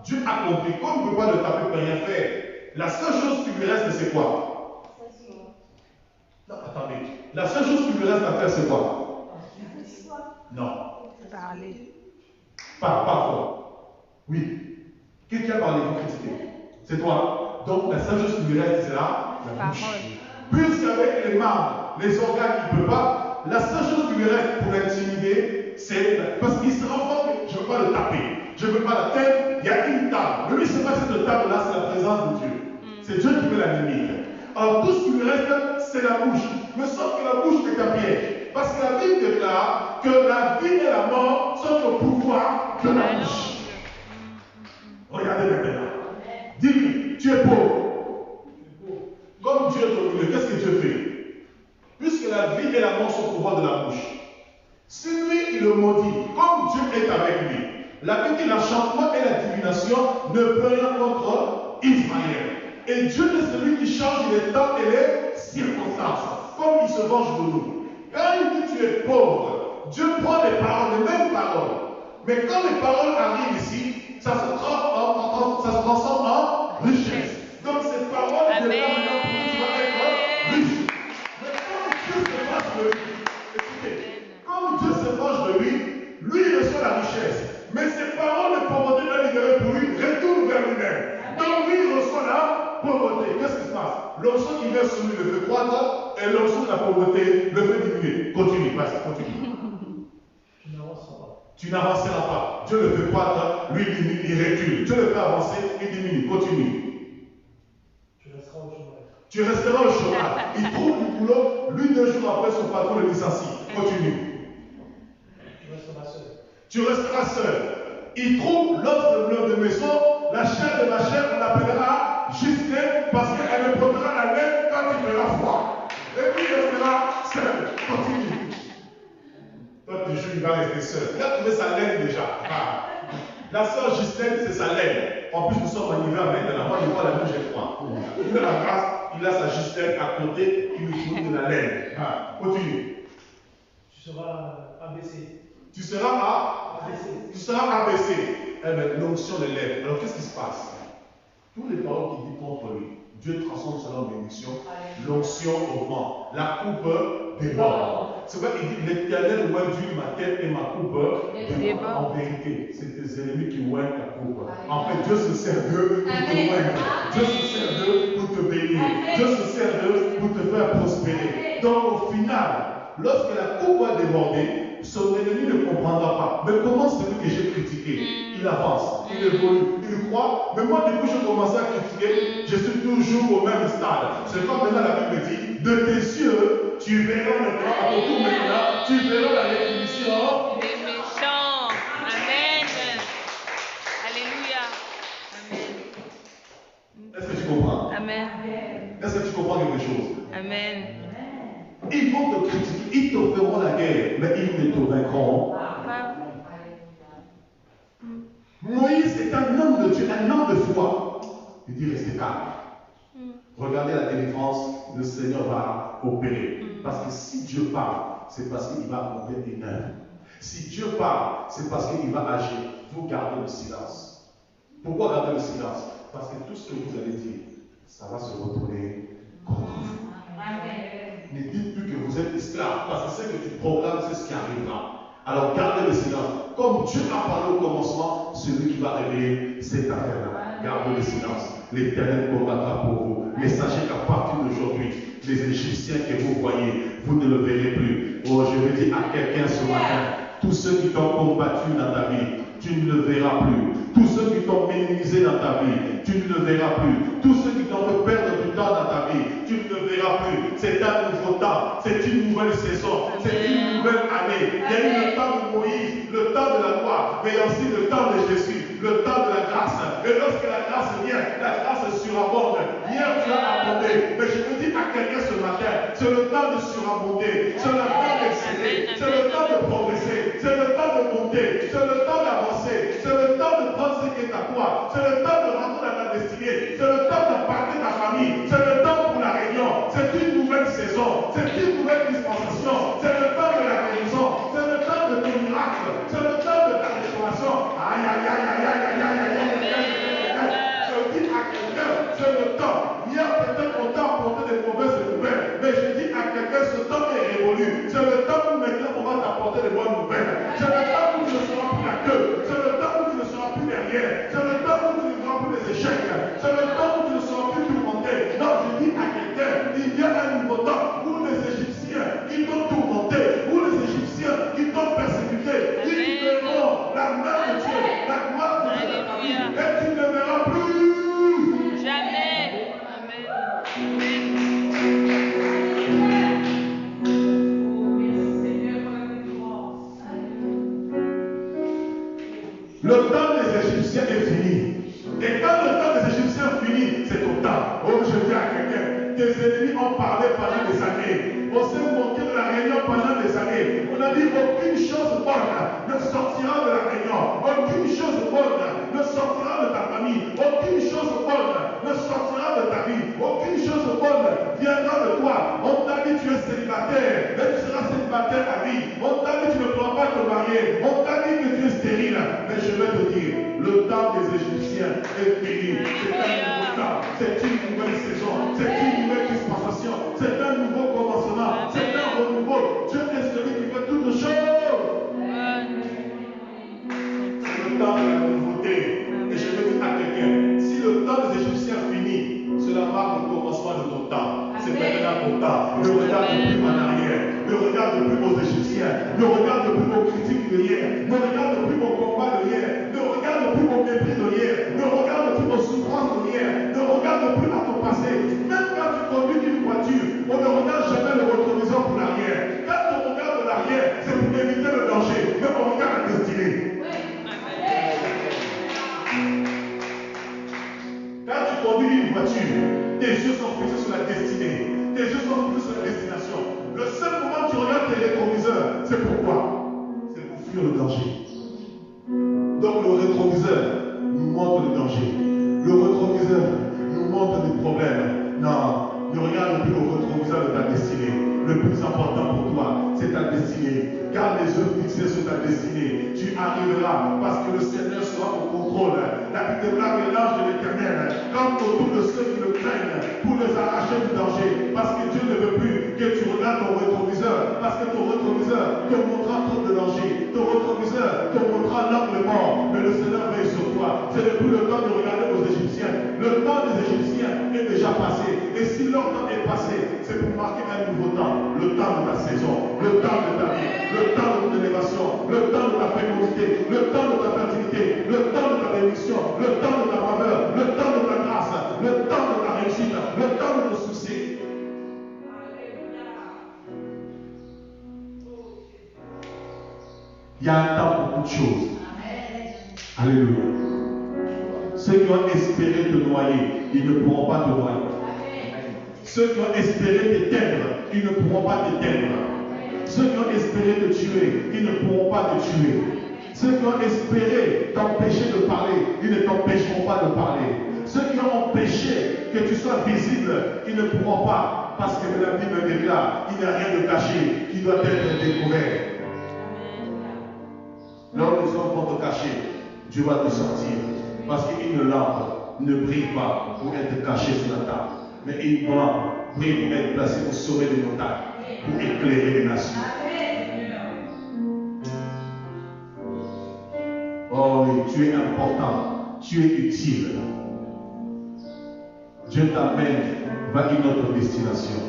Dieu a compris. Comme il ne peut pas le taper, il ne peut rien faire. La seule chose qui lui reste, c'est quoi? Non, attendez. La seule chose qui lui reste à faire, c'est quoi? Non. Parler. Pas fort. Oui. Qui a parlé pour critiquer? C'est toi. Donc, la seule chose qui lui reste, c'est la bouche. Puisqu'avec les membres, les organes, il ne peut pas, la seule chose qui lui reste pour l'intimider, c'est parce qu'il se rend compte que je ne veux pas le taper, je ne veux pas la tête, il y a une table. Lui, c'est pas cette table-là, c'est la présence de Dieu. C'est Dieu qui met la limite. Alors tout ce qui lui reste, c'est la bouche. Mais sauf que la bouche est un piège. Parce que la Bible déclare que la vie et la mort sont au pouvoir de la bouche. Regardez maintenant. Dis-lui, tu es pauvre. Comme Dieu te voulait, qu'est-ce que Dieu fait? Puisque la vie et la mort sont au pouvoir de la bouche. Si lui, il le maudit, comme Dieu est avec lui, la Bible dit l'enchantement et la divination ne peuvent rien contre Israël. Et Dieu est celui qui change les temps et les circonstances, comme il se venge de nous. Quand il dit tu es pauvre, Dieu prend les paroles, les mêmes paroles. Mais quand les paroles arrivent ici, ça se transforme en richesse. Donc ces paroles, tu vas L'onction qui vient sur lui le fait croître et l'onction de la pauvreté le fait diminuer. Continue, vas-y, continue. Tu n'avanceras pas. Dieu le fait croître, lui il diminue, il recule. Dieu le fait avancer, il diminue. Continue. Tu resteras au chômage. Il trouve du boulot, lui 2 jours après son patron le licencie. Continue. Tu resteras seul. Il trouve l'autre de maison, la chair de ma chair, on l'appellera Justine parce qu'elle me portera la laine quand il fera froid. Et puis il restera seul. Continue. Toi, tu joues, il va rester seul. Il a trouvé sa laine déjà. Ah. La sœur Justine, c'est sa laine. En plus, nous sommes en hiver maintenant. Moi, je vois la bouche et froid. Il a la grâce, il a sa Justine à côté, il lui fournit de la laine. Ah. Continue. Tu seras abaissé. Tu seras abaissé. Eh bien, l'onction de lèvres. Alors, qu'est-ce qui se passe? Tous les paroles qu'il dit contre lui, Dieu transforme cela en bénédiction. L'onction augmente. La coupe déborde. C'est vrai qu'il dit l'Éternel oindit ma tête et ma coupe déborde. En vérité, c'est tes ennemis qui oignent ta coupe. En fait, Dieu se sert d'eux pour te oindre. Dieu se sert d'eux pour te bénir. Dieu se sert d'eux pour te faire prospérer. Donc, au final, lorsque la coupe va déborder, son ennemi ne comprendra pas. Mais comment celui que j'ai critiqué, il avance, il évolue, il croit. Mais moi, du coup, je commence à critiquer, je suis toujours au même stade. C'est comme maintenant la Bible dit, de tes yeux, tu verras maintenant, à ton tour maintenant, tu verras la rétribution des méchants. Amen. Alléluia. Amen. Est-ce que tu comprends? Amen. Est-ce que tu comprends quelque chose? Amen. Ils vont te critiquer, ils te feront la guerre, mais ils ne te vaincront pas. Moïse est un homme de Dieu, un homme de foi. Il dit restez calme. Regardez la délivrance, le Seigneur va opérer. Parce que si Dieu parle, c'est parce qu'il va accomplir une œuvre. Si Dieu parle, c'est parce qu'il va agir. Vous gardez le silence. Pourquoi garder le silence? Parce que tout ce que vous allez dire, ça va se retourner contre vous. Ne dites plus que vous êtes esclave, parce que ce que tu proclames, c'est ce qui arrivera. Alors gardez le silence. Comme Dieu a parlé au commencement, celui qui va révéler cette affaire-là. Gardez le silence. L'Éternel combattra pour vous. Mais sachez qu'à partir d'aujourd'hui, les Égyptiens que vous voyez, vous ne le verrez plus. Oh, je veux dire à quelqu'un ce matin, tous ceux qui t'ont combattu dans ta vie, tu ne le verras plus. Tous ceux qui t'ont minimisé dans ta vie, tu ne le verras plus. Tous ceux qui t'ont fait perdre du temps dans ta vie, tu ne le verras plus. C'est un nouveau temps, c'est une nouvelle saison, c'est une nouvelle année. Il y a eu le temps de Moïse, le temps de la loi, mais aussi le temps de Jésus, le temps de la grâce. Et lorsque la grâce vient, la grâce surabonde. Hier tu as abondé, mais je veux dire à quelqu'un ce matin, c'est le temps de surabonder, c'est le temps d'exceller, c'est le temps de progresser, c'est le temps de monter, c'est le temps d'avancer, c'est le temps de prendre ce qui est à toi, c'est le temps de rentrer dans ta destinée, c'est le temps de partir ta famille, c'est le temps pour la réunion, c'est une nouvelle saison, c'est une nouvelle dispensation, c'est le temps de la guérison, c'est le temps de ton miracle, c'est le temps de ta restauration. Aïe, aïe, aïe, aïe, aïe, aïe, aïe, aïe, aïe, aïe, aïe. Je dis à quelqu'un, c'est le temps. Hier, peut-être on t'a apporté des mauvaises nouvelles, mais je dis à quelqu'un, ce temps est révolu. C'est le temps où maintenant on va t'apporter des bonnes nouvelles. C'est le temps où tu ne seras plus la queue. C'est le temps où tu ne seras plus derrière. C'est le temps où tu ne verras plus les échecs. C'est le temps où tu ne seras plus tourmenté. Non, je dis à quelqu'un, il y a un nouveau temps où les Égyptiens, ils t'ont tourmenté, où les Égyptiens, ils t'ont persécuté. Ils verront la main de Dieu, la gloire de Dieu dans ta vie. Et tu ne verras plus. Jamais. Amen. Le temps des Égyptiens est fini. Et quand le temps des Égyptiens finit, c'est ton temps. Oh, je dis à quelqu'un, tes ennemis ont parlé pendant des années. On s'est moqué de la réunion pendant des années. On a dit aucune chose bonne ne sortira de la réunion. Aucune chose bonne ne sortira de ta famille. Aucune chose bonne ne sortira de ta vie. Aucune chose bonne viendra de toi. On t'a dit tu es célibataire, mais tu seras célibataire à vie. On t'a dit tu ne pourras pas te marier. On t'a dit que tu es stérile. Mais je vais te dire, le temps des Égyptiens est fini. C'est un nouveau temps. C'est une nouvelle saison. C'est une nouvelle dispensation. C'est un nouveau commencement. C'est un renouveau. Dieu est celui qui fait toutes choses. C'est le temps de la nouveauté. Et je vais dire à quelqu'un, si le temps des Égyptiens finit, cela marque le commencement de ton temps. au tas, ne regarde plus en arrière, ne regarde plus aux Égyptiens, ne regarde plus aux critiques de hier, ne regarde plus aux combats de hier, ne regarde plus aux mépris de hier, ne regarde plus aux souffrances de hier, ne regarde plus à ton passé. Même quand tu conduis une voiture, on ne regarde jamais le rétroviseur pour l'arrière. Quand on regarde l'arrière, c'est pour éviter le danger, mais on regarde la destinée. Quand tu conduis une voiture, tes yeux sont fixés sur la destinée. Tes yeux sont fixés sur la destination. Le seul moment où tu regardes tes rétroviseurs, c'est pourquoi? C'est pour fuir le danger. Donc le rétroviseur nous montre le danger. Le rétroviseur nous montre des problèmes. Non, ne regarde plus au rétroviseur de ta destinée. Le plus important pour toi, c'est ta destinée. Garde les yeux fixés sur ta destinée. Tu arriveras parce que le Seigneur sera au contrôle. La Bible déclare l'ange de l'Éternel comme autour de ceux qui le craignent pour les arracher du danger. Parce que Dieu ne veut plus que tu regardes ton rétroviseur. Parce que ton rétroviseur te montrera trop de danger. Ton rétroviseur te montrera l'angle mort. Mais le Seigneur veille sur toi. Ce n'est plus le temps de regarder aux Égyptiens. Le temps des Égyptiens est déjà passé. Et si leur temps est passé, c'est pour marquer un nouveau temps. Le temps de ta saison, le temps de ta vie, le temps de ton élévation, le temps de ta fécondité, le temps de ta fertilité, le temps de ta bénédiction, le temps de ta faveur, le temps de ta grâce, le temps de ta réussite, le temps de ton succès. Il y a un temps pour toutes choses. Alléluia. Ceux qui ont espéré te noyer, ils ne pourront pas te noyer. Ceux qui ont espéré t'éteindre, ils ne pourront pas t'éteindre. Ceux qui ont espéré te tuer, ils ne pourront pas te tuer. Ceux qui ont espéré t'empêcher de parler, ils ne t'empêcheront pas de parler. Ceux qui ont empêché que tu sois visible, ils ne pourront pas. Parce que la Bible déclare, il n'y a rien de caché qui doit être découvert. Lorsque les hommes vont te cacher, Dieu va te sortir. Parce qu'une lampe ne brille pas pour être cachée sous la table. Mais une lampe brille pour être placée au sommet des montagnes, pour éclairer les nations. Oh oui, tu es important, tu es utile. Dieu t'amène vers une autre destination.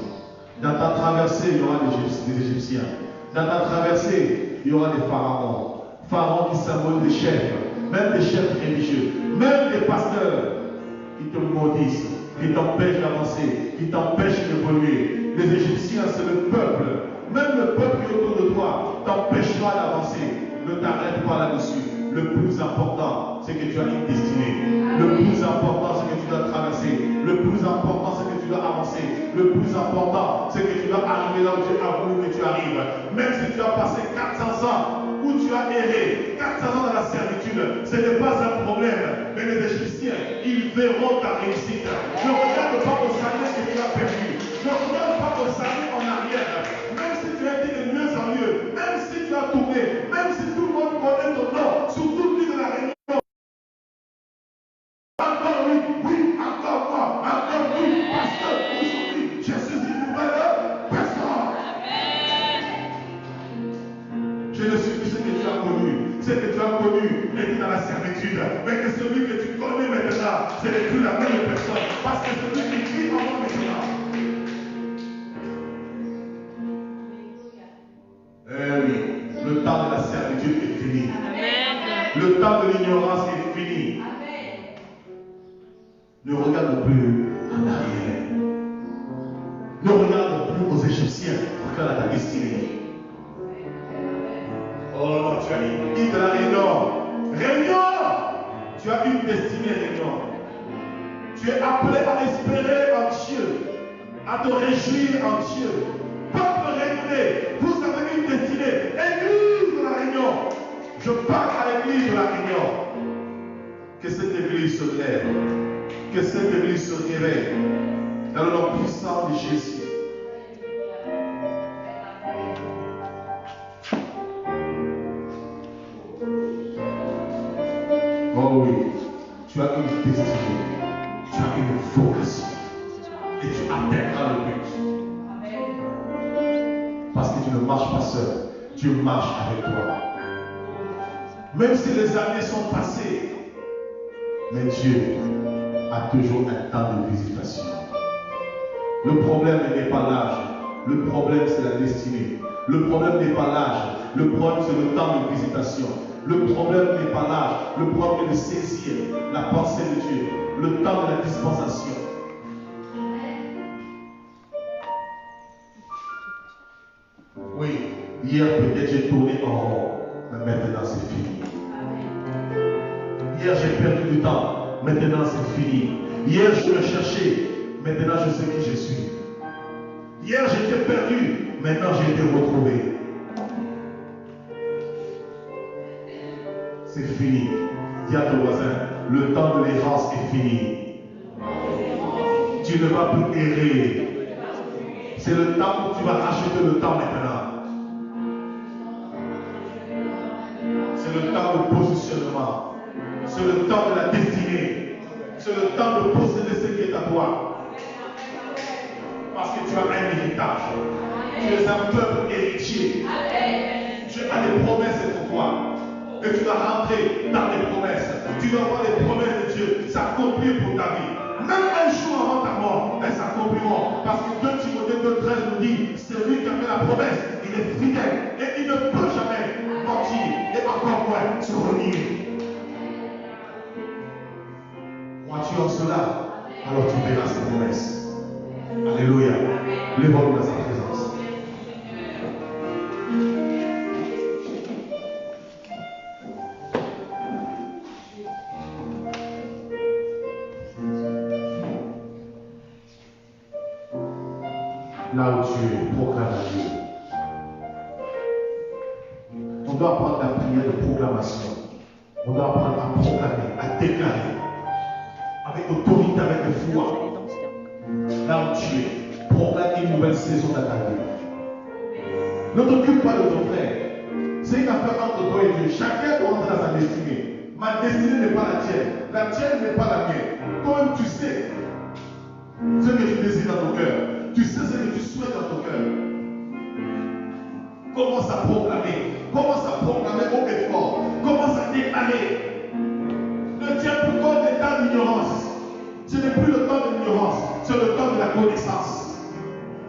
Dans ta traversée, il y aura des Égyptiens. Dans ta traversée, il y aura des pharaons. Pharaons qui symbolisent des chefs, même des chefs religieux, même des pasteurs qui te maudissent, qui t'empêchent d'avancer, qui t'empêchent d'évoluer. Les Égyptiens, c'est le peuple. Même le peuple qui est autour de toi t'empêchera d'avancer. Ne t'arrête pas là-dessus. Le plus important, c'est que tu as une destinée. Le plus important, c'est que tu dois traverser. Le plus important, c'est que tu dois avancer. Le plus important, c'est que tu dois arriver là où Dieu a voulu que tu arrives. Même si tu as passé 400 ans où tu as erré, 400 ans dans la servitude, ce n'est pas un problème. Mais les Égyptiens, ils verront ta réussite. Ne regarde pas au salaire que tu as perdu. Ne regarde pas au salaire en arrière. Même si tu as été de mieux en mieux, même si tu as tourné, même si tout le monde connaît ton nom, sur toute l'île de la Réunion. Encore oui, oui, encore moi, encore oui, parce que aujourd'hui, je suis une nouvelle personne. Je ne suis plus ce que tu as connu. Ce que tu as connu était dans la servitude. Mais que celui que tu connais maintenant, ce n'est plus la même personne. Parce que celui qui vit en moi maintenant. Eh oui, le temps de la servitude est fini. Amen. Le temps de l'ignorance est fini. Amen. Ne regarde plus en arrière. Ne regarde plus aux Égyptiens. Regarde à ta destinée. Oh non, tu as une île de la Réunion. Réunion! Tu as une destinée, Réunion. Tu es appelé à espérer en Dieu, à te réjouir en Dieu. Peuple réunionnais, vous avez une destinée. Église de la Réunion. Je parle à l'église de la Réunion. Que cette église se lève. Que cette église se réveille. Dans le nom puissant de Jésus. Oh oui, tu as une destinée. Tu as une vocation. Et tu atteindras le but. Parce que tu ne marches pas seul, Dieu marche avec toi. Même si les années sont passées, mais Dieu a toujours un temps de visitation. Le problème n'est pas l'âge. Le problème, c'est la destinée. Le problème n'est pas l'âge. Le problème, c'est le temps de visitation. Le problème n'est pas l'âge. Le problème est de saisir la pensée de Dieu. Le temps de la dispensation. Oui, hier peut-être j'ai tourné en rond, mais maintenant c'est fini. Hier j'ai perdu du temps, maintenant c'est fini. Hier je me cherchais, maintenant je sais qui je suis. Hier j'étais perdu, maintenant j'ai été retrouvé. C'est fini. Dis à ton voisin, le temps de l'errance est fini. Tu ne vas plus errer. C'est le temps où tu vas racheter le temps maintenant. C'est le temps de positionnement. C'est le temps de la destinée. C'est le temps de posséder ce qui est à toi. Parce que tu as un héritage. Tu es un peuple héritier. Tu as des promesses pour toi. Et tu dois rentrer dans les promesses. Tu dois voir les promesses de Dieu s'accomplir pour ta vie. Même un jour avant ta mort, elles s'accompliront. Parce que 2 Timothée 2,13 nous dit, c'est lui qui a fait la promesse, il est fidèle et il ne peut jamais mentir et encore moins se renier. Crois-tu en cela? Alors tu verras ses promesses. Alléluia. Lève-nous dans sa présence. Là où tu es, proclame à Dieu. On doit apprendre la prière de proclamation. On doit apprendre à proclamer, à déclarer. Avec autorité, avec foi. Là où tu es, proclame une nouvelle saison dans ta vie. Ne t'occupe pas de ton frère. C'est une affaire entre toi et Dieu. Chacun doit entrer dans sa destinée. Ma destinée n'est pas la tienne. La tienne n'est pas la mienne. Toi-même, tu sais ce que tu désires dans ton cœur. Tu sais ce que tu souhaites dans ton cœur. Commence à proclamer. Commence à proclamer haut et fort. Commence à déclarer. Ne tiens plus compte des temps d'ignorance. Ce n'est plus le temps de l'ignorance. C'est le temps de la connaissance.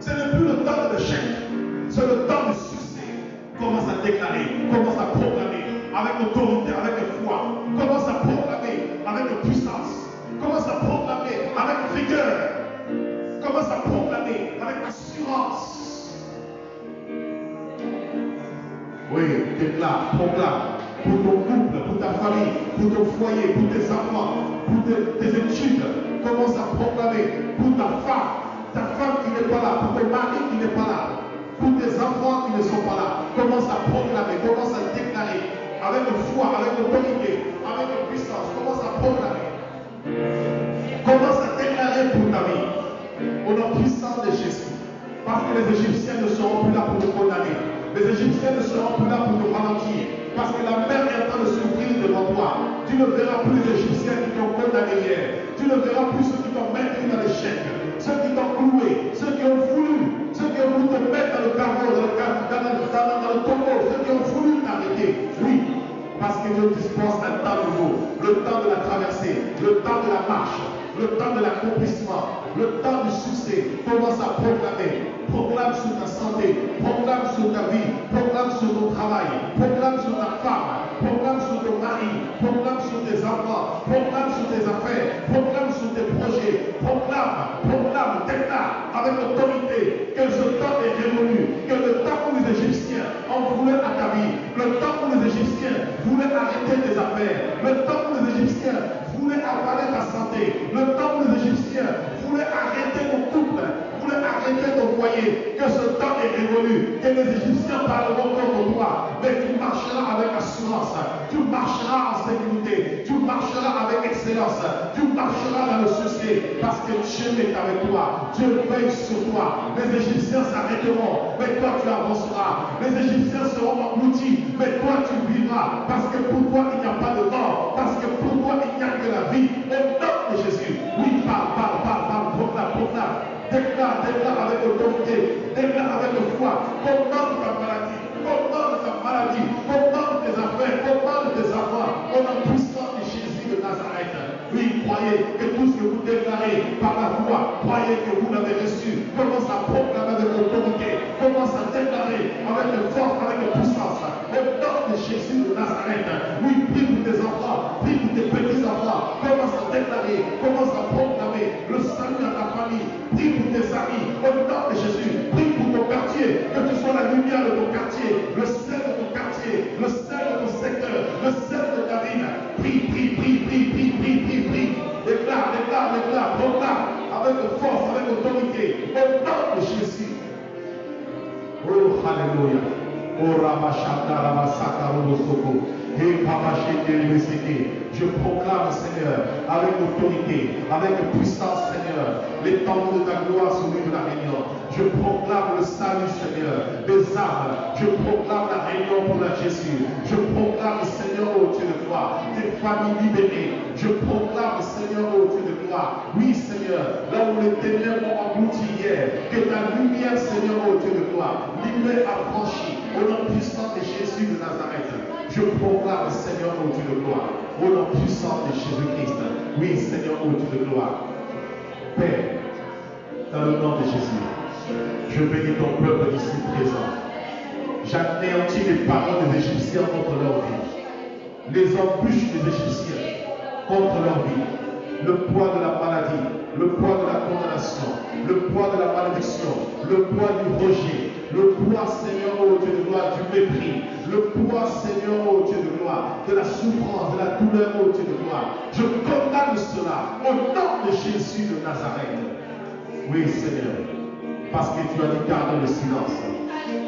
Ce n'est plus le temps de l'échec. C'est le temps du succès. Commence à déclarer. Commence à proclamer. Avec autorité, avec foi. Commence à proclamer avec puissance. Commence à proclamer avec rigueur. Commence à proclamer avec assurance. Oui, déclare, proclame. Pour ton couple, pour ta famille, pour ton foyer, pour tes enfants, pour tes études. Commence à proclamer pour ta femme qui n'est pas là, pour ton mari qui n'est pas là, pour tes enfants qui ne sont pas là. Commence à proclamer, commence à déclarer avec foi, avec autorité, avec puissance. Commence à proclamer. Commence à déclarer pour ta vie. Au nom puissant de Jésus. Parce que les Égyptiens ne seront plus là pour te condamner. Les Égyptiens ne seront plus là pour te ralentir. Parce que la mer est en train de s'ouvrir devant toi. Tu ne verras plus les Égyptiens qui t'ont condamné hier. Tu ne verras plus ceux qui t'ont maintenu dans l'échec. Ceux qui t'ont cloué. Ceux qui ont voulu. Ceux qui ont voulu te mettre dans le carreau, dans le tombeau. Ceux qui ont voulu t'arrêter. Oui. Parce que Dieu dispose un temps nouveau. Le temps de la traversée. Le temps de la marche. Le temps de l'accomplissement. Le temps du succès. Commence à proclamer. Proclame sur ta santé. Proclame sur ta vie. Proclame sur ton travail. Proclame sur ta femme. Proclame sur ton mari. Proclame sur tes enfants. Proclame sur tes affaires. Proclame sur tes projets. Proclame, déclare avec autorité que ce temps est révolu. Que le temps où les Égyptiens en voulaient à ta vie. Le temps où les Égyptiens voulaient arrêter tes affaires. Le temps où les Égyptiens voulaient avaler ta santé. Le temps où les Égyptiens voulaient arrêter ton couple. Voulaient arrêter ton foyer. Que ce temps est révolu. Que les Égyptiens parleront contre toi. Mais tu marcheras avec assurance. Tu marcheras en sécurité. Tu marcheras avec excellence. Tu marcheras dans le succès. Parce que Dieu est avec toi. Dieu veille sur toi. Les Égyptiens s'arrêteront. Mais toi tu avanceras. Les Égyptiens seront engloutis. Mais toi tu vivras. Parce que pour toi il n'y a pas de mort. Parce que pour toi il n'y a que la vie. Au nom de Jésus. Oui, parle. Proclame. Déclare avec autorité. Déclare avec foi. Commande ta maladie. Commande tes affaires. Commande tes enfants. Au nom puissant de Jésus de Nazareth. Oui, croyez que tout ce que vous déclarez par la foi, croyez que vous l'avez reçu. Commence à proclamer avec autorité. Commence à déclarer avec force, avec puissance. Au nom de Jésus de Nazareth. Oui, prie pour tes enfants, prie pour tes petits-enfants. Commence à déclarer, commence à proclamer le salut à ta famille. Prie pour tes amis. Au nom de Jésus, prie pour ton quartier. Que tu sois la lumière de ton quartier, le sel de ton quartier, le sel de ton secteur, le sel de ta ville. Prie, prie, prie, prie, prie, prie, prie, prie. Déclare, déclare, déclare, proclame avec force, avec autorité. Au nom de Jésus. Oh, alléluia. Oh, Rabashaka, Rabasaka, Robosoko. Et je proclame, Seigneur, avec autorité, avec puissance, Seigneur, l'étendue de ta gloire sur l'île de la Réunion. Je proclame le salut, Seigneur, des âmes. Je proclame la Réunion pour la Jésus. Je proclame, Seigneur, ô Dieu de gloire, des familles libérées. Je proclame, Seigneur, ô Dieu de gloire. Oui, Seigneur, là où les ténèbres ont englouti hier, que ta lumière, Seigneur, ô Dieu de gloire, libère, affranchie, au nom puissant de Jésus de Nazareth. Je proclame, Seigneur, ô Dieu de gloire, au nom puissant de Jésus-Christ. Oui, Seigneur, ô Dieu de gloire. Père, dans le nom de Jésus, je bénis ton peuple ici présent. J'anéantis les paroles des Égyptiens contre leur vie. Les embûches des Égyptiens contre leur vie. Le poids de la maladie, le poids de la condamnation, le poids de la malédiction, le poids du rejet, le poids, Seigneur, ô Dieu de gloire, du mépris, le poids, Seigneur, ô Dieu de gloire, de la souffrance, de la douleur, ô Dieu de gloire. Je condamne cela au nom de Jésus de Nazareth. Oui, Seigneur, parce que tu as dit garde le silence.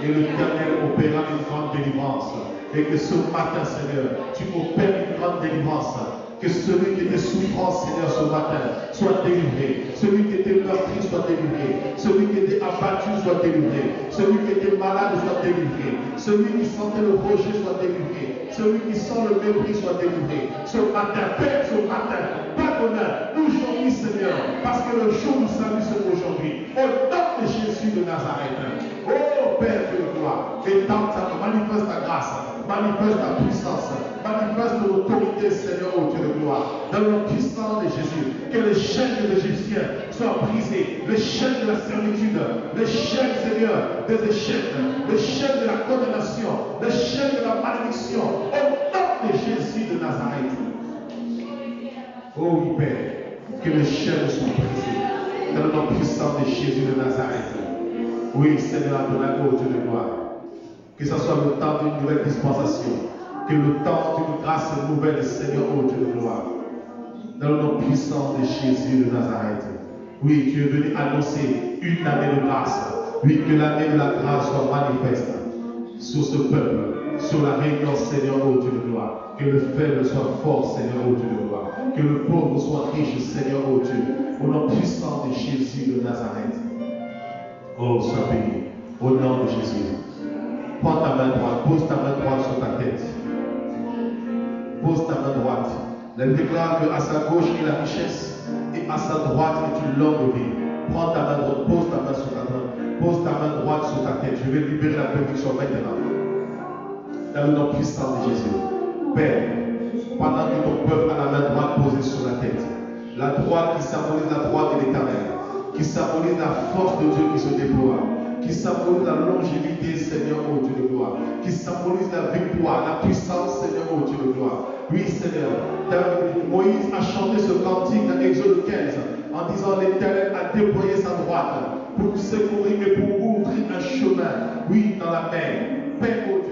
Et l'Éternel opéra une grande délivrance. Et que ce matin, Seigneur, tu opères une grande délivrance. Que celui qui était souffrant, Seigneur, ce matin, soit délivré. Celui qui était meurtri soit délivré. Celui qui était abattu soit délivré. Celui qui était malade soit délivré. Celui qui sentait le rejet soit délivré. Celui qui sent le mépris soit délivré. Ce matin, Père, ce matin, pardonne aujourd'hui, Seigneur, parce que le jour du salut, c'est aujourd'hui. Au nom de Jésus de Nazareth. Oh Père de gloire, étends ta, manifeste ta grâce, manifeste ta puissance, manifeste ton autorité, Seigneur, au Dieu de gloire. Dans le puissant de Jésus, que les chaînes des Égyptiens soient brisées, les chaînes de la servitude, les chaînes, Seigneur, des échecs, les chaînes de la condamnation, les chaînes de la malédiction, au nom de Jésus de Nazareth. Oh oui, Père, que les chaînes soient brisées, dans le nom puissant de Jésus de Nazareth. Oui, Seigneur, Dieu de gloire. Que ce soit le temps d'une nouvelle dispensation. Que le temps d'une grâce nouvelle, Seigneur, ô Dieu de gloire. Dans le nom puissant de Jésus de Nazareth. Oui, tu es venu annoncer une année de grâce. Oui, que l'année de la grâce soit manifeste sur ce peuple, sur la Réunion, Seigneur, ô Dieu de gloire. Que le faible soit fort, Seigneur, ô Dieu de gloire. Que le pauvre soit riche, Seigneur, ô Dieu. Au nom puissant de Jésus de Nazareth. Oh, sois béni. Au nom de Jésus. Prends ta main droite. Pose ta main droite sur ta tête. Pose ta main droite. Elle déclare qu'à sa gauche est la richesse et à sa droite est une longue vie. Prends ta main droite. Pose ta main sur ta main. Pose ta main droite sur ta tête. Je vais libérer la bénédiction maintenant. Dans le nom puissant de Jésus. Père, pendant que ton peuple a la main droite posée sur la tête, la droite qui symbolise la droite de l'Éternel, qui symbolise la force de Dieu qui se déploie, qui symbolise la longévité, Seigneur, ô Dieu de gloire, qui symbolise la victoire, la puissance, Seigneur, ô Dieu de gloire. Oui, Seigneur, Moïse a chanté ce cantique dans Exode 15 en disant l'Éternel a déployé sa droite pour nous secourir et pour ouvrir un chemin, oui, dans la mer. Père, ô